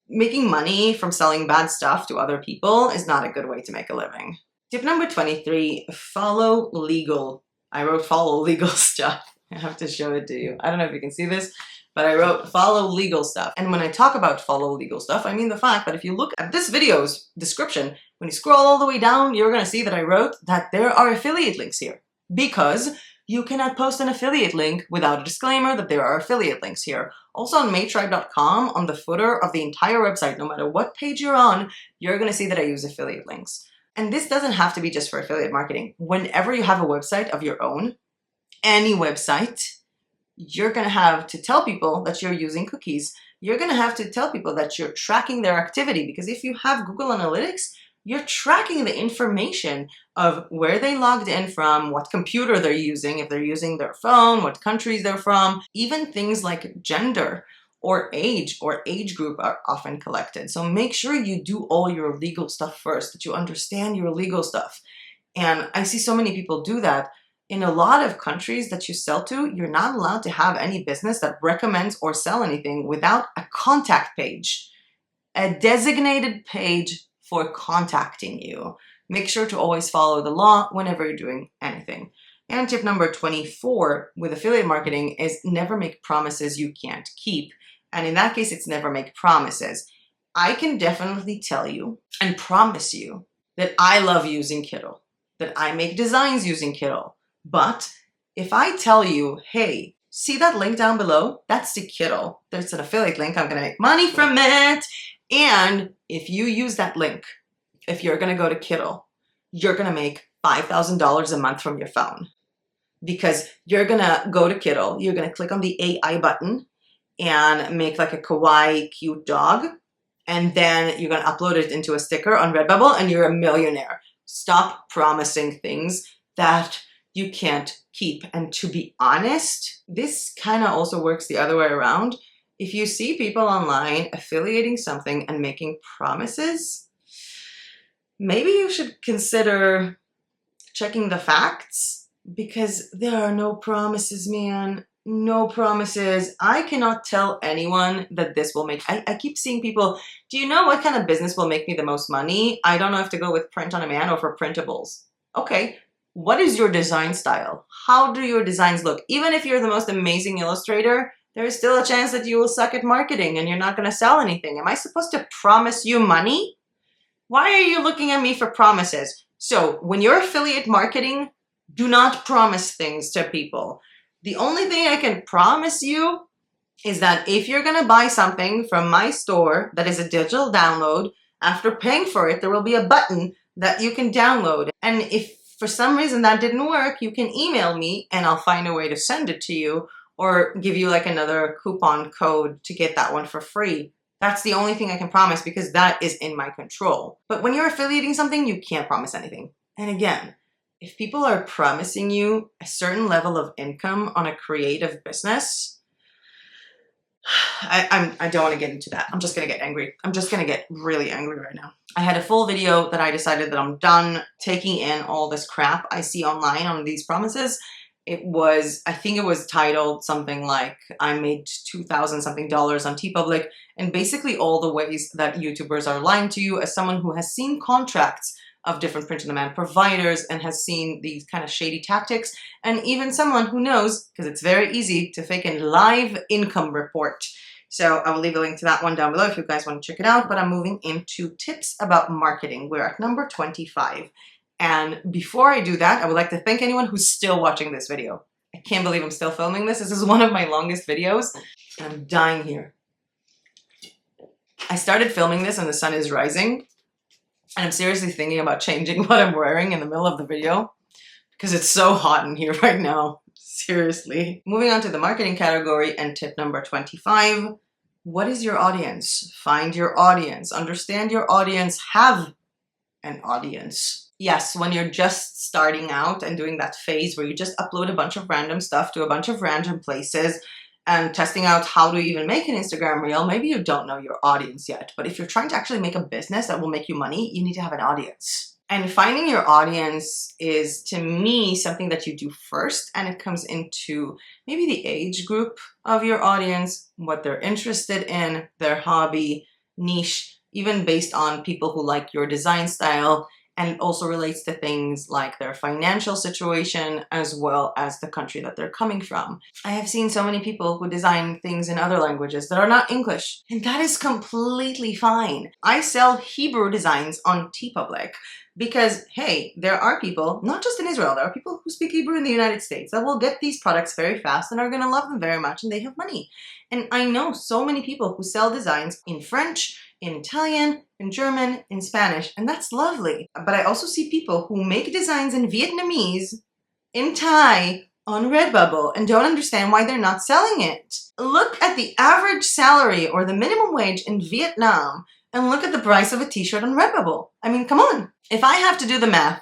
Making money from selling bad stuff to other people is not a good way to make a living. Tip number 23, follow legal. I wrote follow legal stuff. I have to show it to you. I don't know if you can see this, but I wrote follow legal stuff. And when I talk about follow legal stuff, I mean the fact that if you look at this video's description, when you scroll all the way down, you're gonna see that I wrote that there are affiliate links here, because you cannot post an affiliate link without a disclaimer that there are affiliate links here. Also on matetribe.com, on the footer of the entire website, no matter what page you're on, you're gonna see that I use affiliate links. And this doesn't have to be just for affiliate marketing. Whenever you have a website of your own, any website, you're gonna have to tell people that you're using cookies. You're gonna have to tell people that you're tracking their activity, because if you have Google Analytics, you're tracking the information of where they logged in from, what computer they're using, if they're using their phone, what countries they're from. Even things like gender or age group are often collected. So make sure you do all your legal stuff first, that you understand your legal stuff. And I see so many people do that. In a lot of countries that you sell to, you're not allowed to have any business that recommends or sell anything without a contact page, a designated page for contacting you. Make sure to always follow the law whenever you're doing anything. And tip number 24 with affiliate marketing is never make promises you can't keep. And in that case, it's never make promises. I can definitely tell you and promise you that I love using Kittl, that I make designs using Kittl. But if I tell you, hey, see that link down below? That's the Kittl. There's an affiliate link. I'm gonna make money from it. And if you use that link, if you're gonna go to Kittl, you're gonna make $5,000 a month from your phone, because you're gonna go to Kittl, you're gonna click on the AI button and make like a kawaii cute dog, and then you're gonna upload it into a sticker on Redbubble and you're a millionaire. Stop promising things that you can't keep. And to be honest, this kind of also works the other way around. If you see people online affiliating something and making promises, maybe you should consider checking the facts, because there are no promises, man. No promises. I cannot tell anyone that this will make, I keep seeing people, do you know what kind of business will make me the most money? I don't know if to go with print on demand or for printables. Okay, what is your design style? How do your designs look? Even if you're the most amazing illustrator, there is still a chance that you will suck at marketing and you're not going to sell anything. Am I supposed to promise you money? Why are you looking at me for promises? So when you're affiliate marketing, do not promise things to people. The only thing I can promise you is that if you're going to buy something from my store that is a digital download, after paying for it, there will be a button that you can download. And if for some reason that didn't work, you can email me and I'll find a way to send it to you, or give you like another coupon code to get that one for free. That's the only thing I can promise, because that is in my control. But when you're affiliating something, you can't promise anything. And again, if people are promising you a certain level of income on a creative business, I don't want to get into that. I'm just going to get angry. I'm just going to get really angry right now. I had a full video that I decided that I'm done taking in all this crap I see online on these promises. It was, I think it was titled something like, I made $2,000 something on TeePublic, and basically all the ways that YouTubers are lying to you, as someone who has seen contracts of different print-on-demand providers and has seen these kind of shady tactics, and even someone who knows, because it's very easy to fake a live income report. So I will leave a link to that one down below if you guys want to check it out, but I'm moving into tips about marketing. We're at number 25. And before I do that, I would like to thank anyone who's still watching this video. I can't believe I'm still filming this. This is one of my longest videos. I'm dying here. I started filming this and the sun is rising. And I'm seriously thinking about changing what I'm wearing in the middle of the video, because it's so hot in here right now. Seriously. Moving on to the marketing category and tip number 25. What is your audience? Find your audience. Understand your audience. Have an audience. Yes, when you're just starting out and doing that phase where you just upload a bunch of random stuff to a bunch of random places and testing out how to even make an Instagram reel, maybe you don't know your audience yet. But if you're trying to actually make a business that will make you money, you need to have an audience. And finding your audience is, to me, something that you do first, and it comes into maybe the age group of your audience, what they're interested in, their hobby, niche, even based on people who like your design style. and it also relates to things like their financial situation as well as the country that they're coming from. I have seen so many people who design things in other languages that are not English, and that is completely fine. I sell Hebrew designs on TeePublic because, hey, there are people, not just in Israel, there are people who speak Hebrew in the United States that will get these products very fast and are going to love them very much, and they have money. And I know so many people who sell designs in French, in Italian, in German, in Spanish, and that's lovely. But I also see people who make designs in Vietnamese, in Thai, on Redbubble, and don't understand why they're not selling it. Look at the average salary or the minimum wage in Vietnam, and look at the price of a t-shirt on Redbubble. I mean, come on. If I have to do the math,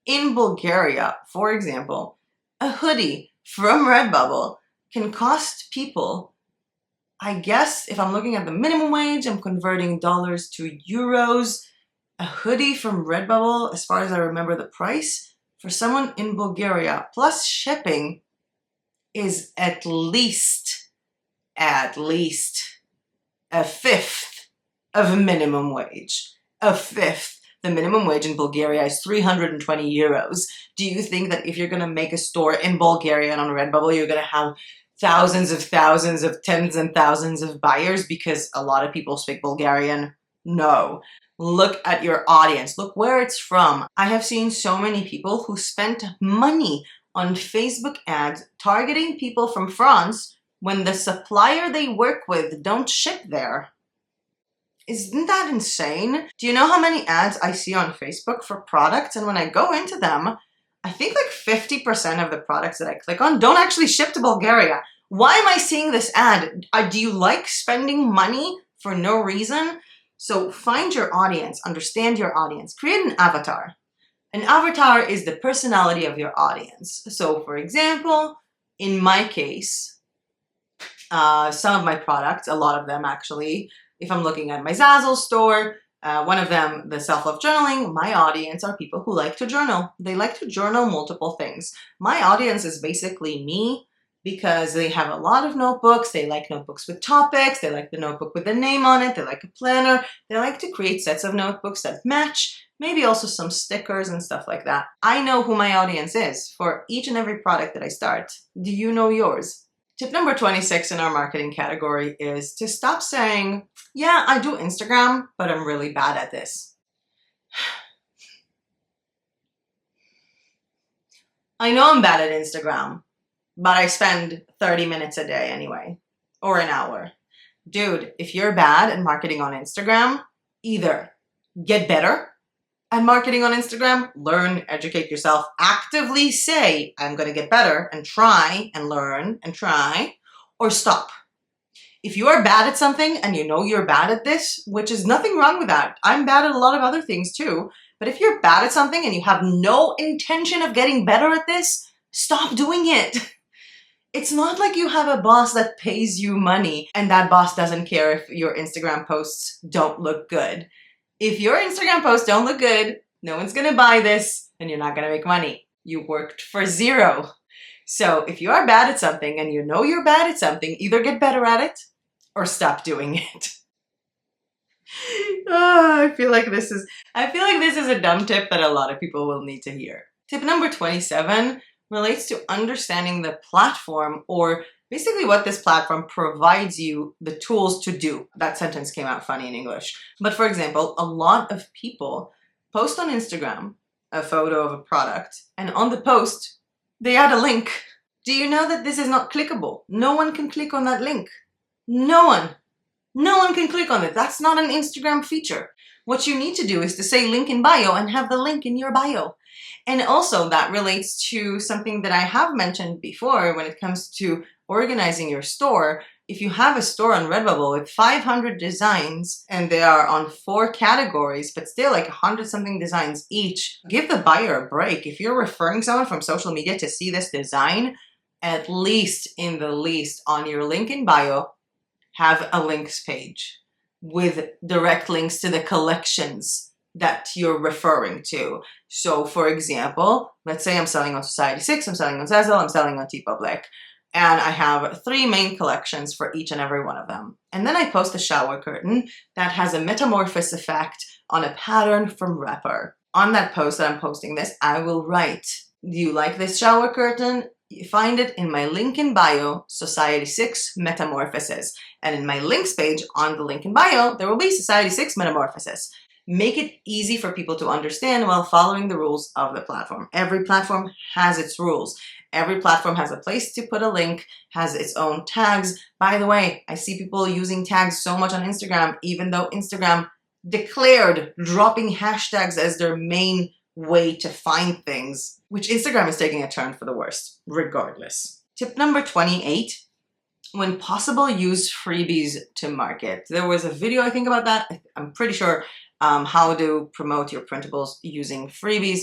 in Bulgaria, for example, a hoodie from Redbubble can cost people, I guess if I'm looking at the minimum wage, I'm converting dollars to euros. A hoodie from Redbubble, as far as I remember the price, for someone in Bulgaria, plus shipping, is at least a fifth of minimum wage. A fifth. The minimum wage in Bulgaria is 320 euros. Do you think that if you're going to make a store in Bulgaria and on Redbubble, you're going to have thousands of tens and thousands of buyers because a lot of people speak Bulgarian? No. Look at your audience. Look where it's from. I have seen so many people who spent money on Facebook ads targeting people from France when the supplier they work with don't ship there. Isn't that insane? Do you know how many ads I see on Facebook for products? And when I go into them, I think like 50% of the products that I click on don't actually ship to Bulgaria. Why am I seeing this ad? Do you like spending money for no reason? So find your audience, understand your audience, create an avatar. An avatar is the personality of your audience. So for example, in my case, some of my products, a lot of them actually, if I'm looking at my Zazzle store, one of them, the self-love journaling, my audience are people who like to journal. They like to journal multiple things. My audience is basically me because they have a lot of notebooks. They like notebooks with topics. They like the notebook with the name on it. They like a planner. They like to create sets of notebooks that match, maybe also some stickers and stuff like that. I know who my audience is for each and every product that I start. Do you know yours? Tip number 26 in our marketing category is to stop saying, yeah, I do Instagram, but I'm really bad at this. I know I'm bad at Instagram, but I spend 30 minutes a day anyway, or an hour. Dude, if you're bad at marketing on Instagram, either get better at marketing on Instagram, learn, educate yourself, actively say, I'm going to get better and try and learn and try, or stop. If you are bad at something and you know you're bad at this, which is nothing wrong with that. I'm bad at a lot of other things too. But if you're bad at something and you have no intention of getting better at this, stop doing it. It's not like you have a boss that pays you money and that boss doesn't care if your Instagram posts don't look good. If your Instagram posts don't look good, no one's gonna buy this and you're not gonna make money. You worked for zero. So if you are bad at something and you know you're bad at something, either get better at it or stop doing it. I feel like this is a dumb tip that a lot of people will need to hear. Tip number 27 relates to understanding the platform, or basically what this platform provides you the tools to do. That sentence came out funny in English. But for example, a lot of people post on Instagram a photo of a product, and on the post, they add a link. Do you know that this is not clickable? No one can click on that link. No one. No one can click on it. That's not an Instagram feature. What you need to do is to say link in bio and have the link in your bio. And also that relates to something that I have mentioned before when it comes to organizing your store. If you have a store on Redbubble with 500 designs and they are on 4 categories, but still like 100 something designs each, give the buyer a break. If you're referring someone from social media to see this design, at least in the least on your link in bio, have a links page with direct links to the collections that you're referring to. So for example, let's say I'm selling on Society 6, I'm selling on Zazzle, I'm selling on TeePublic, and I have 3 main collections for each and every one of them. And then I post a shower curtain that has a metamorphosis effect on a pattern from Rapper. on that post that I'm posting this, I will write, do you like this shower curtain? You find it in my link in bio, Society 6 Metamorphosis. And in my links page on the link in bio, there will be Society 6 Metamorphosis. Make it easy for people to understand while following the rules of the platform. Every platform has its rules. Every platform has a place to put a link, has its own tags. By the way, I see people using tags so much on Instagram, even though Instagram declared dropping hashtags as their main way to find things, which Instagram is taking a turn for the worst, regardless. Tip number 28, when possible, use freebies to market. There was a video, I think, about that. I'm pretty sure how to promote your printables using freebies.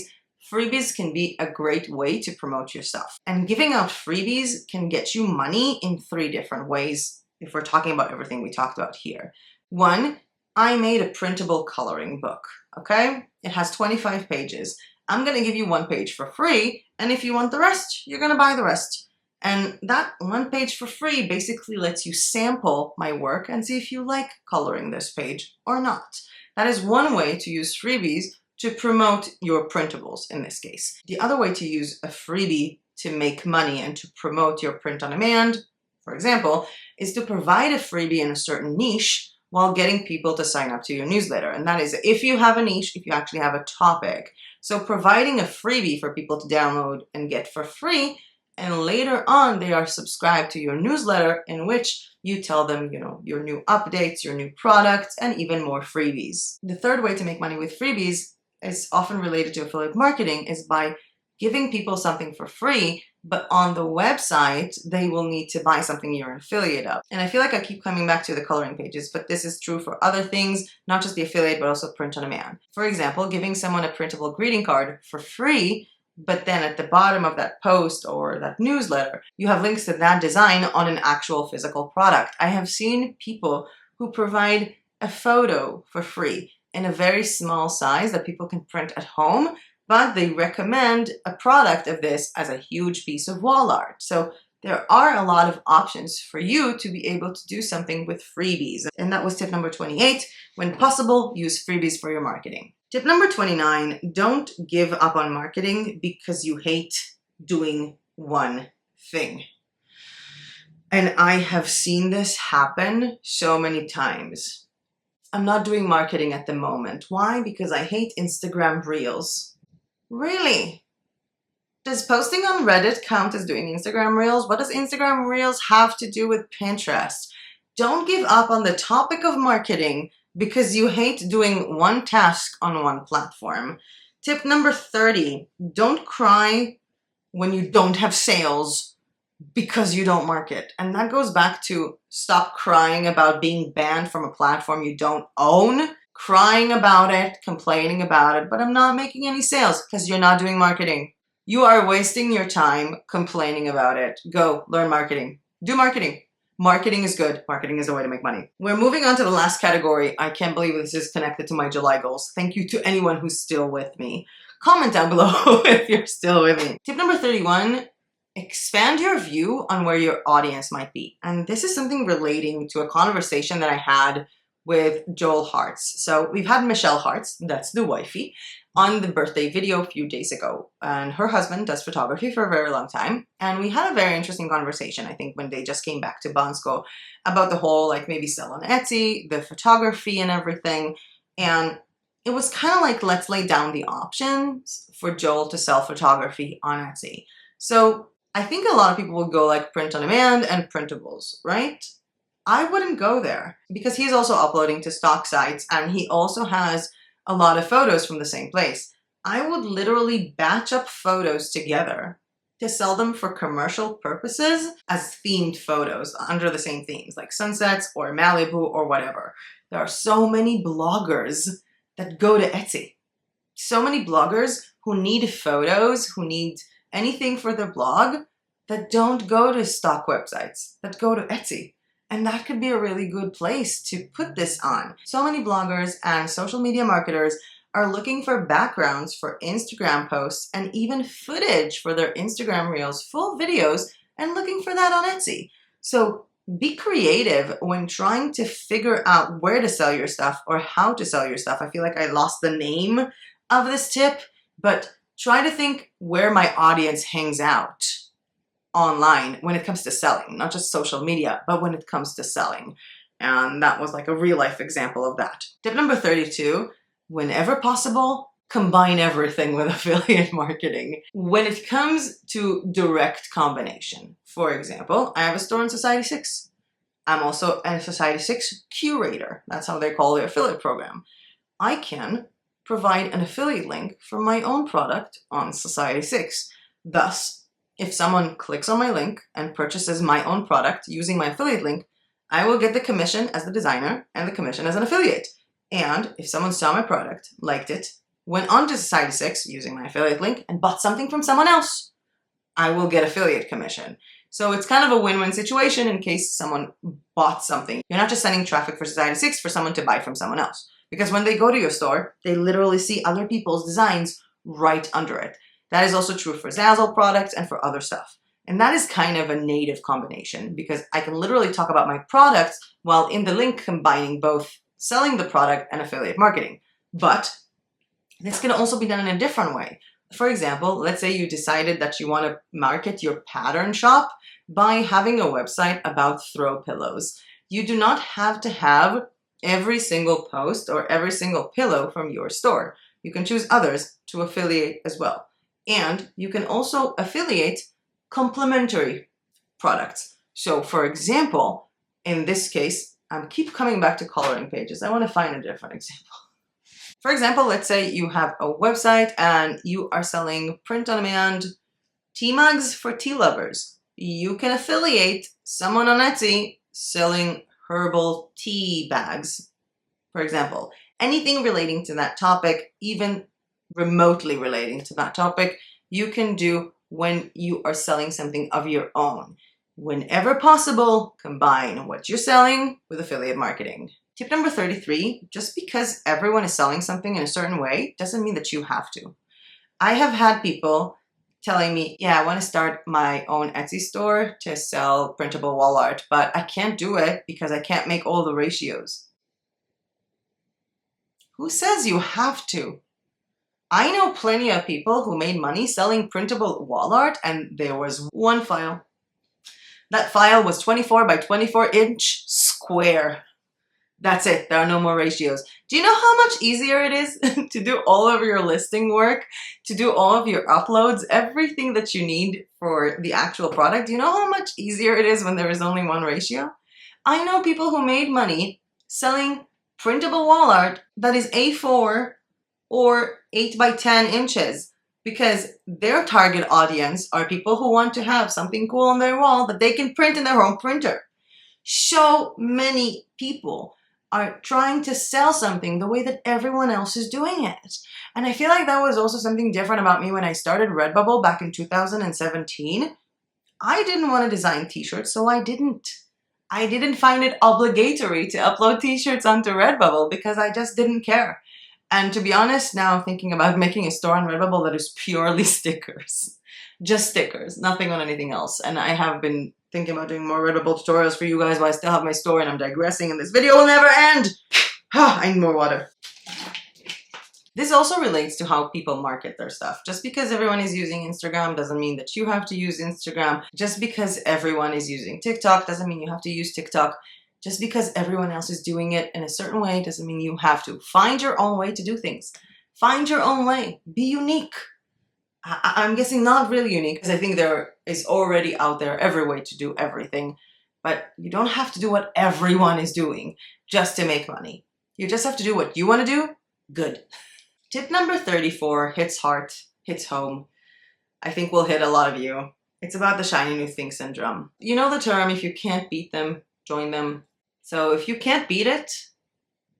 Freebies can be a great way to promote your stuff. And giving out freebies can get you money in 3 different ways if we're talking about everything we talked about here. 1, I made a printable coloring book, okay? It has 25 pages. I'm gonna give you 1 page for free, and if you want the rest, you're gonna buy the rest. And that 1 page for free basically lets you sample my work and see if you like coloring this page or not. That is one way to use freebies to promote your printables in this case. The other way to use a freebie to make money and to promote your print on demand, for example, is to provide a freebie in a certain niche while getting people to sign up to your newsletter. And that is if you have a niche, if you actually have a topic. So providing a freebie for people to download and get for free, and later on they are subscribed to your newsletter in which you tell them, your new updates, your new products, and even more freebies. The third way to make money with freebies is often related to affiliate marketing is by giving people something for free, but on the website, they will need to buy something you're an affiliate of. And I feel like I keep coming back to the coloring pages, but this is true for other things, not just the affiliate, but also print on demand. For example, giving someone a printable greeting card for free, but then at the bottom of that post or that newsletter, you have links to that design on an actual physical product. I have seen people who provide a photo for free in a very small size that people can print at home, but they recommend a product of this as a huge piece of wall art. So there are a lot of options for you to be able to do something with freebies. And that was tip number 28. When possible, use freebies for your marketing. Tip number 29, don't give up on marketing because you hate doing one thing. And I have seen this happen so many times. I'm not doing marketing at the moment. Why? Because I hate Instagram Reels. Really? Does posting on Reddit count as doing Instagram Reels? What does Instagram Reels have to do with Pinterest? Don't give up on the topic of marketing because you hate doing one task on one platform. Tip number 30, don't cry when you don't have sales because you don't market. And that goes back to stop crying about being banned from a platform you don't own. Crying about it, complaining about it, but I'm not making any sales because you're not doing marketing. You are wasting your time complaining about it. Go learn marketing. Do marketing. Marketing is good. Marketing is the way to make money. We're moving on to the last category. I can't believe this is connected to my July goals. Thank you to anyone who's still with me. Comment down below if you're still with me. Tip number 31, expand your view on where your audience might be. And this is something relating to a conversation that I had with Joel Hartz. So we've had Michelle Hartz, that's the wifey, on the birthday video a few days ago. And her husband does photography for a very long time. And we had a very interesting conversation, I think, when they just came back to Bansko about the whole, maybe sell on Etsy, the photography and everything. And it was kind of like, let's lay down the options for Joel to sell photography on Etsy. So I think a lot of people would go print on demand and printables, right? I wouldn't go there because he's also uploading to stock sites and he also has a lot of photos from the same place. I would literally batch up photos together to sell them for commercial purposes as themed photos under the same themes, like sunsets or Malibu or whatever. There are so many bloggers that go to Etsy. So many bloggers who need photos, who need anything for their blog that don't go to stock websites, that go to Etsy. And that could be a really good place to put this on. So many bloggers and social media marketers are looking for backgrounds for Instagram posts and even footage for their Instagram Reels, full videos, and looking for that on Etsy. So be creative when trying to figure out where to sell your stuff or how to sell your stuff. I feel like I lost the name of this tip, but try to think where my audience hangs out online when it comes to selling, not just social media, but when it comes to selling. And that was like a real life example of that. Tip number 32, whenever possible, combine everything with affiliate marketing. When it comes to direct combination, for example, I have a store in Society 6. I'm also a Society 6 curator. That's how they call their affiliate program. I can provide an affiliate link for my own product on Society 6. Thus, if someone clicks on my link and purchases my own product using my affiliate link, I will get the commission as the designer and the commission as an affiliate. And if someone saw my product, liked it, went on to Society 6 using my affiliate link and bought something from someone else, I will get affiliate commission. So it's kind of a win-win situation in case someone bought something. You're not just sending traffic for Society 6 for someone to buy from someone else. Because when they go to your store, they literally see other people's designs right under it. That is also true for Zazzle products and for other stuff. And that is kind of a native combination because I can literally talk about my products while in the link combining both selling the product and affiliate marketing. But this can also be done in a different way. For example, let's say you decided that you want to market your pattern shop by having a website about throw pillows. You do not have to have every single post or every single pillow from your store. You can choose others to affiliate as well. And you can also affiliate complementary products. So for example, in this case, I keep coming back to coloring pages. I want to find a different example. For example, let's say you have a website and you are selling print-on-demand tea mugs for tea lovers. You can affiliate someone on Etsy selling herbal tea bags, for example. Anything relating to that topic, even remotely relating to that topic, you can do when you are selling something of your own. Whenever possible, combine what you're selling with affiliate marketing. Tip number 33, just because everyone is selling something in a certain way doesn't mean that you have to. I have had people telling me, yeah, I want to start my own Etsy store to sell printable wall art, but I can't do it because I can't make all the ratios. Who says you have to? I know plenty of people who made money selling printable wall art, and there was one file. That file was 24 by 24 inch square. That's it. There are no more ratios. Do you know how much easier it is to do all of your listing work, to do all of your uploads, everything that you need for the actual product? Do you know how much easier it is when there is only one ratio? I know people who made money selling printable wall art that is A4 or 8 by 10 inches because their target audience are people who want to have something cool on their wall that they can print in their home printer. So many people are trying to sell something the way that everyone else is doing it. And I feel like that was also something different about me when I started Redbubble back in 2017. I didn't want to design t-shirts, so I didn't. I didn't find it obligatory to upload t-shirts onto Redbubble because I just didn't care. And to be honest, now I'm thinking about making a store on Redbubble that is purely stickers. Just stickers, nothing on anything else. And I have been thinking about doing more Redbubble tutorials for you guys while I still have my store and I'm digressing and this video will never end. I need more water. This also relates to how people market their stuff. Just because everyone is using Instagram doesn't mean that you have to use Instagram. Just because everyone is using TikTok doesn't mean you have to use TikTok. Just because everyone else is doing it in a certain way doesn't mean you have to. Find your own way to do things. Find your own way. Be unique. I'm guessing not really unique because I think there is already out there every way to do everything. But you don't have to do what everyone is doing just to make money. You just have to do what you want to do. Good. Tip number 34 hits hard, hits home. I think will hit a lot of you. It's about the shiny new thing syndrome. You know the term, if you can't beat them, join them. So if you can't beat it,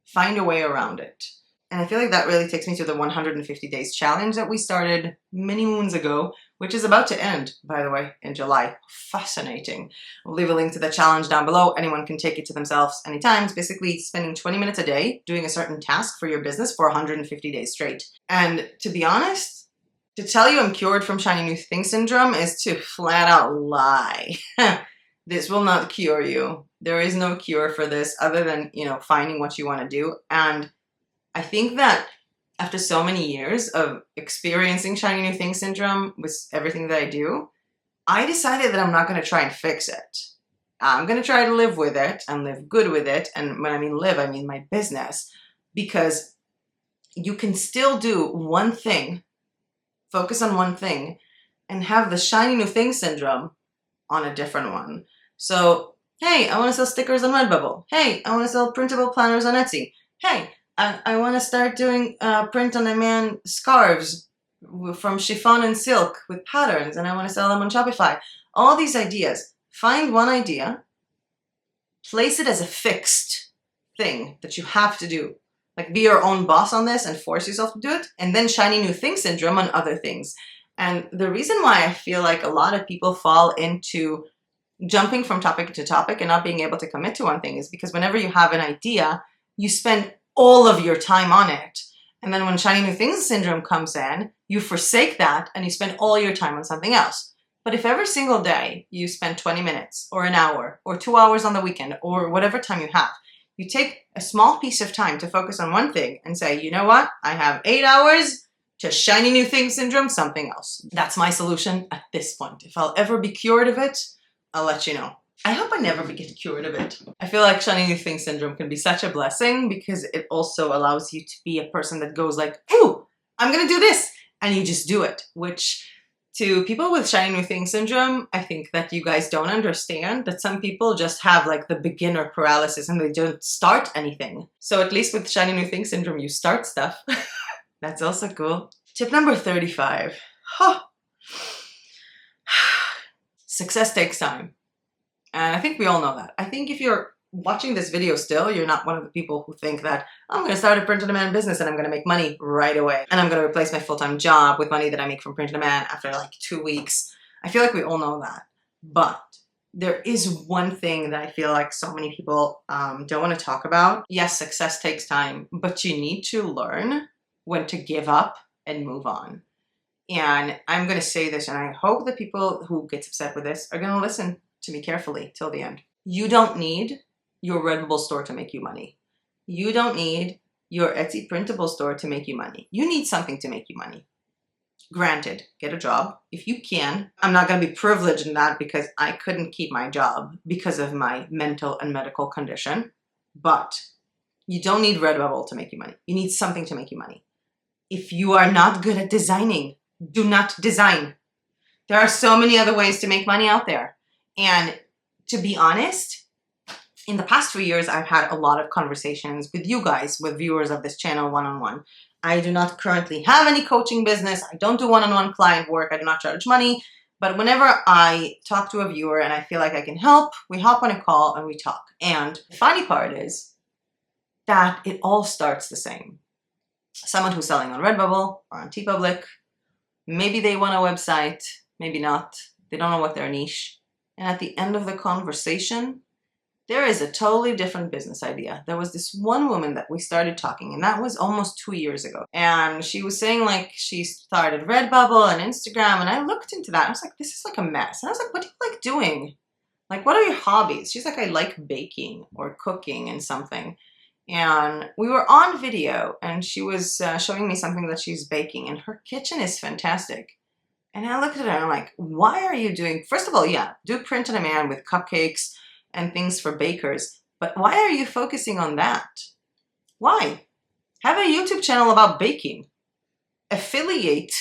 find a way around it. And I feel like that really takes me to the 150 days challenge that we started many moons ago, which is about to end, by the way, in July. Fascinating. I'll leave a link to the challenge down below. Anyone can take it to themselves anytime. It's basically spending 20 minutes a day doing a certain task for your business for 150 days straight. And to be honest, to tell you I'm cured from shiny new thing syndrome is to flat out lie. This will not cure you. There is no cure for this other than, finding what you want to do. And I think that after so many years of experiencing shiny new thing syndrome with everything that I do, I decided that I'm not going to try and fix it. I'm going to try to live with it and live good with it. And when I mean live, I mean my business, because you can still do one thing, focus on one thing, and have the shiny new thing syndrome on a different one. So, hey, I want to sell stickers on Redbubble. Hey, I want to sell printable planners on Etsy. Hey, I want to start doing print-on-demand scarves from chiffon and silk with patterns, and I want to sell them on Shopify. All these ideas. Find one idea, place it as a fixed thing that you have to do. Like, be your own boss on this and force yourself to do it, and then shiny new thing syndrome on other things. And the reason why I feel like a lot of people fall into jumping from topic to topic and not being able to commit to one thing is because whenever you have an idea, you spend all of your time on it. And then when shiny new things syndrome comes in, you forsake that and you spend all your time on something else. But if every single day you spend 20 minutes or an hour or 2 hours on the weekend or whatever time you have, you take a small piece of time to focus on one thing and say, you know what? I have 8 hours to shiny new thing syndrome, something else. That's my solution at this point. If I'll ever be cured of it, I'll let you know. I hope I never get cured of it. I feel like shiny new thing syndrome can be such a blessing because it also allows you to be a person that goes like, ooh, I'm gonna do this. And you just do it, which to people with shiny new thing syndrome, I think that you guys don't understand that some people just have like the beginner paralysis and they don't start anything. So at least with shiny new thing syndrome, you start stuff. That's also cool. Tip number 35. Huh. Success takes time. And I think we all know that. I think if you're watching this video still, you're not one of the people who think that I'm going to start a print-on-demand business and I'm going to make money right away. And I'm going to replace my full-time job with money that I make from print-on-demand after like 2 weeks. I feel like we all know that. But there is one thing that I feel like so many people don't want to talk about. Yes, success takes time, but you need to learn when to give up and move on. And I'm going to say this, and I hope that people who get upset with this are going to listen to me carefully till the end. You don't need your Redbubble store to make you money. You don't need your Etsy printable store to make you money. You need something to make you money. Granted, get a job if you can. I'm not going to be privileged in that because I couldn't keep my job because of my mental and medical condition. But you don't need Redbubble to make you money. You need something to make you money. If you are not good at designing, do not design. There are so many other ways to make money out there. And to be honest, in the past 3 years, I've had a lot of conversations with you guys, with viewers of this channel one-on-one. I do not currently have any coaching business. I don't do one-on-one client work. I do not charge money. But whenever I talk to a viewer and I feel like I can help, we hop on a call and we talk. And the funny part is that it all starts the same. Someone who's selling on Redbubble or on TeePublic, maybe they want a website, maybe not. They don't know what their niche. And at the end of the conversation, there is a totally different business idea. There was this one woman that we started talking, and that was almost 2 years ago. And she was saying like she started Redbubble and Instagram, and I looked into that. I was like, this is like a mess. And I was like, what do you like doing? Like, what are your hobbies? She's like, I like baking or cooking and something. And we were on video, and she was showing me something that she's baking, and her kitchen is fantastic. And I looked at her and I'm like, why are you doing, first of all, yeah, do print on demand with cupcakes and things for bakers, but why are you focusing on that? Why? Have a YouTube channel about baking. Affiliate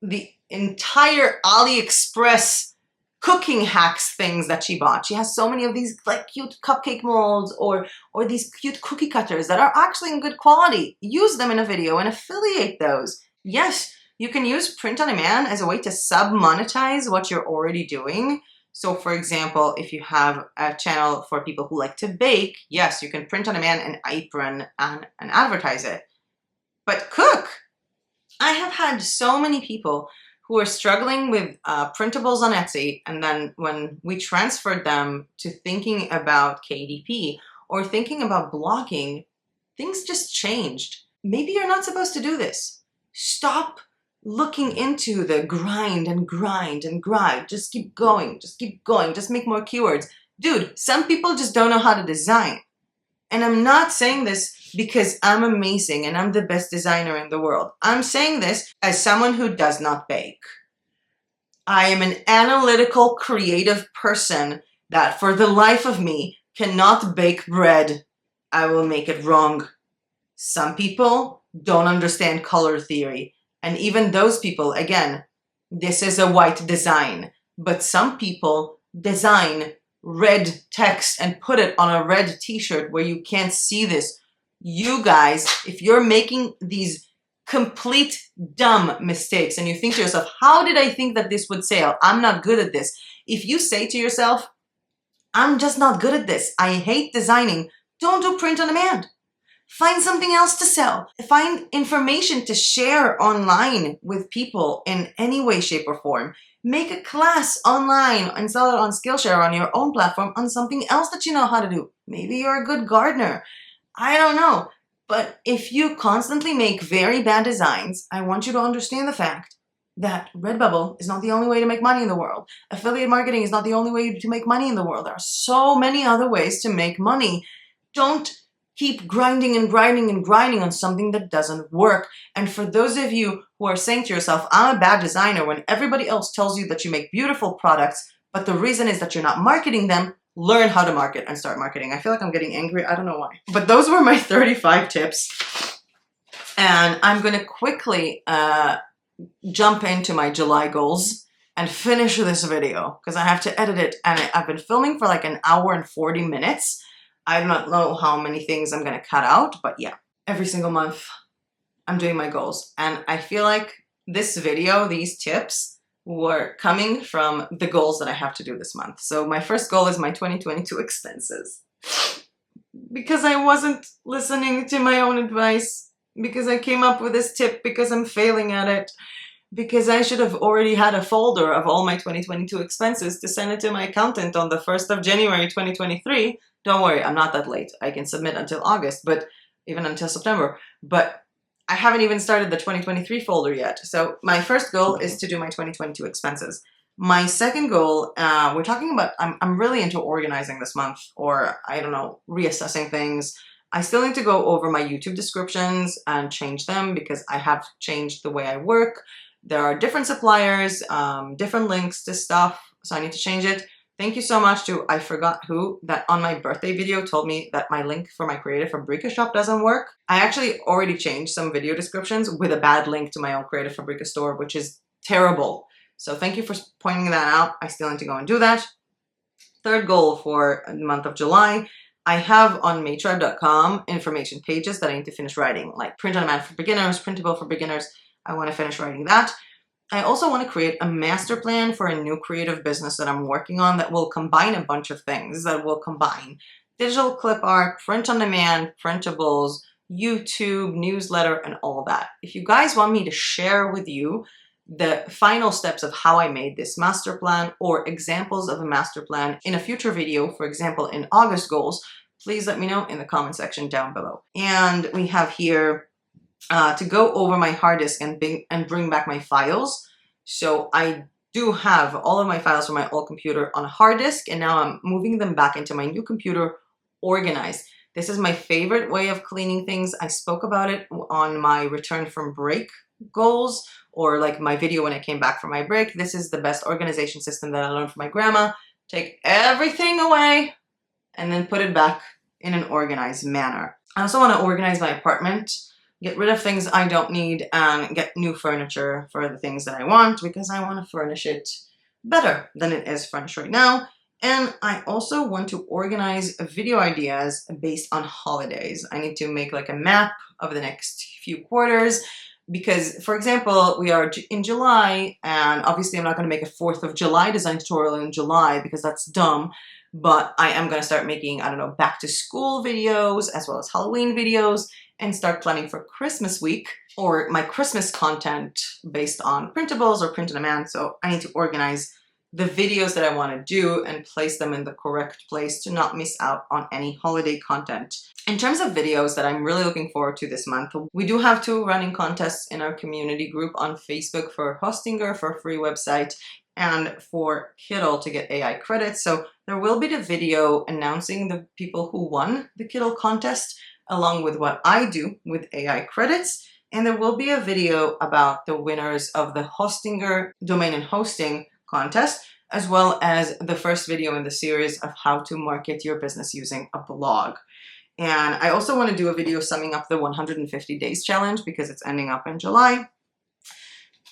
the entire AliExpress cooking hacks things that she bought. She has so many of these like cute cupcake molds or these cute cookie cutters that are actually in good quality. Use them in a video and affiliate those. Yes, you can use print on demand as a way to sub-monetize what you're already doing. So for example, if you have a channel for people who like to bake, yes, you can print on demand an apron and advertise it. But cook! I have had so many people who are struggling with printables on Etsy, and then when we transferred them to thinking about KDP or thinking about blogging, things just changed. Maybe you're not supposed to do this. Stop looking into the grind and grind and grind. Just keep going, just keep going, just make more keywords. Dude, some people just don't know how to design. And I'm not saying this because I'm amazing and I'm the best designer in the world. I'm saying this as someone who does not bake. I am an analytical, creative person that for the life of me cannot bake bread. I will make it wrong. Some people don't understand color theory. And even those people, again, this is a white design. But some people design red text and put it on a red t-shirt where you can't see this. You guys, if you're making these complete dumb mistakes and you think to yourself, how did I think that this would sell? I'm not good at this. If you say to yourself, I'm just not good at this, I hate designing, don't do print on demand. Find something else to sell. Find information to share online with people in any way, shape, or form. Make a class online and sell it on Skillshare on your own platform on something else that you know how to do. Maybe you're a good gardener. I don't know. But if you constantly make very bad designs, I want you to understand the fact that Redbubble is not the only way to make money in the world. Affiliate marketing is not the only way to make money in the world. There are so many other ways to make money. Don't keep grinding and grinding and grinding on something that doesn't work. And for those of you who are saying to yourself, I'm a bad designer, when everybody else tells you that you make beautiful products, but the reason is that you're not marketing them, learn how to market and start marketing. I feel like I'm getting angry. I don't know why. But those were my 35 tips. And I'm going to quickly jump into my July goals and finish this video because I have to edit it. And I've been filming for like an hour and 40 minutes. I do not know how many things I'm going to cut out, but yeah, every single month I'm doing my goals. And I feel like this video, these tips, were coming from the goals that I have to do this month. So my first goal is my 2022 expenses. Because I wasn't listening to my own advice, because I came up with this tip because I'm failing at it, because I should have already had a folder of all my 2022 expenses to send it to my accountant on the 1st of January 2023. Don't worry, I'm not that late. I can submit until August, but even until September. But I haven't even started the 2023 folder yet. So my first goal is to do my 2022 expenses. My second goal, we're talking about, I'm really into organizing this month, or I don't know, reassessing things. I still need to go over my YouTube descriptions and change them because I have changed the way I work. There are different suppliers, different links to stuff, so I need to change it. Thank you so much to I forgot who that on my birthday video told me that my link for my Creative Fabrica shop doesn't work. I actually already changed some video descriptions with a bad link to my own Creative Fabrica store, which is terrible. So thank you for pointing that out. I still need to go and do that. Third goal for the month of July, I have on Maytribe.com information pages that I need to finish writing, like print on demand for beginners, printable for beginners. I want to finish writing that. I also want to create a master plan for a new creative business that I'm working on that will combine a bunch of things, that will combine digital clip art, print on demand, printables, YouTube, newsletter, and all that. If you guys want me to share with you the final steps of how I made this master plan or examples of a master plan in a future video, for example, in August goals, please let me know in the comment section down below. And we have here to go over my hard disk and bring back my files. So I do have all of my files from my old computer on a hard disk, and now I'm moving them back into my new computer organized. This is my favorite way of cleaning things. I spoke about it on my return from break goals, or like my video when I came back from my break. This is the best organization system that I learned from my grandma. Take everything away and then put it back in an organized manner. I also want to organize my apartment, get rid of things I don't need, and get new furniture for the things that I want because I want to furnish it better than it is furnished right now. And I also want to organize video ideas based on holidays. I need to make like a map of the next few quarters because, for example, we are in July, and obviously I'm not going to make a 4th of July design tutorial in July because that's dumb. But I am going to start making, I don't know, back to school videos as well as Halloween videos and start planning for Christmas week or my Christmas content based on printables or print on demand. So I need to organize the videos that I want to do and place them in the correct place to not miss out on any holiday content. In terms of videos that I'm really looking forward to this month, we do have 2 running contests in our community group on Facebook for Hostinger for a free website and for Kittl to get AI credits. So there will be the video announcing the people who won the Kittl contest along with what I do with AI credits. And there will be a video about the winners of the Hostinger domain and hosting contest, as well as the first video in the series of how to market your business using a blog. And I also want to do a video summing up the 150 days challenge because it's ending up in July.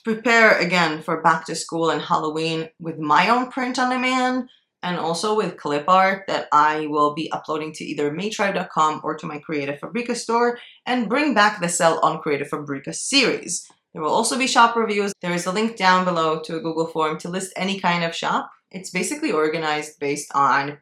Prepare again for back to school and Halloween with my own print on demand and also with clip art that I will be uploading to either maytribe.com or to my Creative Fabrica store, and bring back the Sell on Creative Fabrica series. There will also be shop reviews. There is a link down below to a Google form to list any kind of shop. It's basically organized based on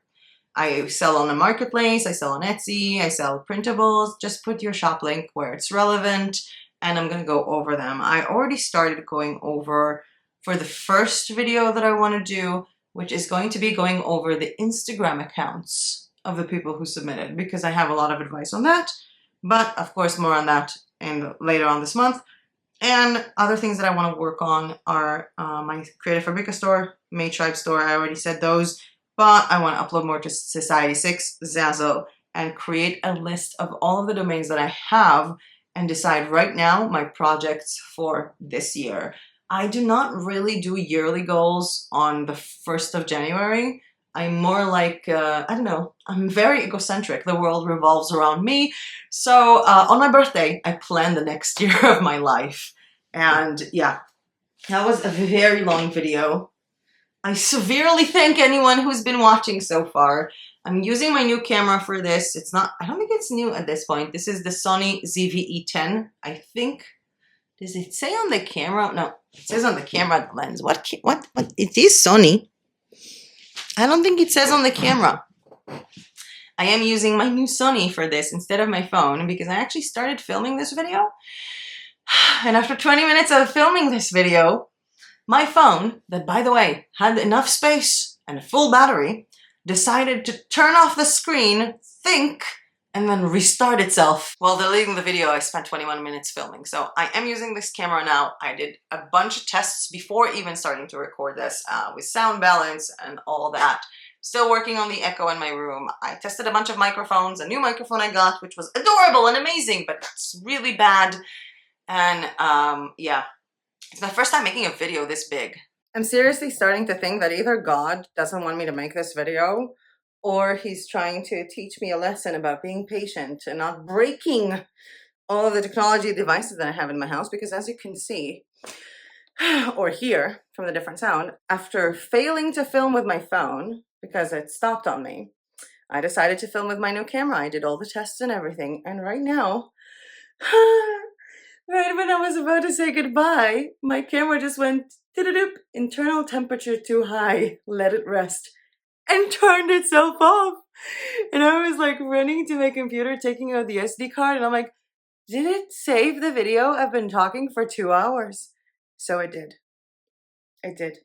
I sell on the marketplace, I sell on Etsy, I sell printables. Just put your shop link where it's relevant, and I'm going to go over them. I already started going over for the first video that I want to do, which is going to be going over the Instagram accounts of the people who submitted, because I have a lot of advice on that. But of course, more on that later on this month. And other things that I want to work on are my Creative Fabrica store, Maytribe store. I already said those, but I want to upload more to Society6, Zazzle, and create a list of all of the domains that I have and decide right now my projects for this year. I do not really do yearly goals on the 1st of January. I'm more like, I don't know, I'm very egocentric. The world revolves around me. So on my birthday, I plan the next year of my life. And yeah, that was a very long video. I severely thank anyone who's been watching so far. I'm using my new camera for this. It's not, I don't think it's new at this point. This is the Sony ZV-E10, I think. Does it say on the camera? No, it says on the camera the lens. What? It is Sony. I don't think it says on the camera. I am using my new Sony for this instead of my phone because I actually started filming this video. And after 20 minutes of filming this video, my phone, that by the way had enough space and a full battery, decided to turn off the screen, think, and then restart itself. While deleting the video, I spent 21 minutes filming. So I am using this camera now. I did a bunch of tests before even starting to record this with sound balance and all that. Still working on the echo in my room. I tested a bunch of microphones. A new microphone I got, which was adorable and amazing, but it's really bad. And yeah, it's my first time making a video this big. I'm seriously starting to think that either God doesn't want me to make this video, or he's trying to teach me a lesson about being patient and not breaking all of the technology devices that I have in my house. Because as you can see, or hear from the different sound, after failing to film with my phone, because it stopped on me, I decided to film with my new camera. I did all the tests and everything. And right now, right when I was about to say goodbye, my camera just went, internal temperature too high, let it rest, and turned itself off. And I was like running to my computer, taking out the SD card, and I'm like, did it save the video? I've been talking for 2 hours. So it did. It did.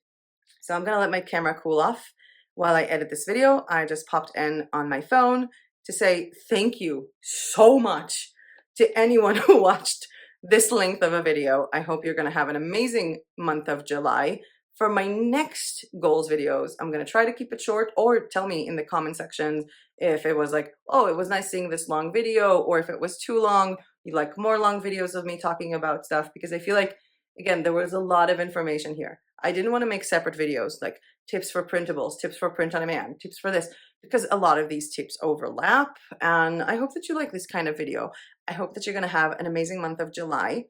So I'm gonna let my camera cool off while I edit this video. I just popped in on my phone to say thank you so much to anyone who watched this length of a video. I hope you're gonna have an amazing month of July. For my next goals videos, I'm going to try to keep it short, or tell me in the comment section if it was like, oh, it was nice seeing this long video, or if it was too long, you like more long videos of me talking about stuff, because I feel like, again, there was a lot of information here. I didn't want to make separate videos like tips for printables, tips for print on demand, tips for this, because a lot of these tips overlap, and I hope that you like this kind of video. I hope that you're going to have an amazing month of July.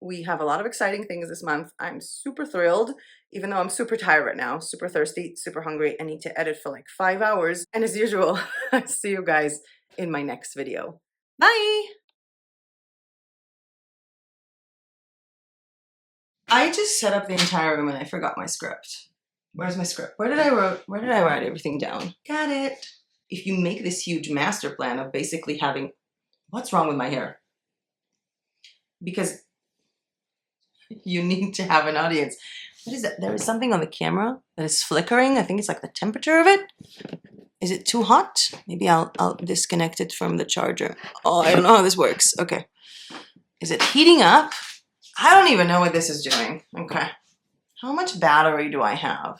We have a lot of exciting things this month. I'm super thrilled, even though I'm super tired right now, super thirsty, super hungry. I need to edit for like 5 hours. And as usual, I'll see you guys in my next video. Bye! I just set up the entire room and I forgot my script. Where's my script? Where did I write everything down? Got it. If you make this huge master plan of basically having, what's wrong with my hair? Because you need to have an audience. What is that? There is something on the camera that is flickering. I think it's like the temperature of it. Is it too hot? Maybe I'll disconnect it from the charger. Oh, I don't know how this works. Okay. Is it heating up? I don't even know what this is doing. Okay. How much battery do I have?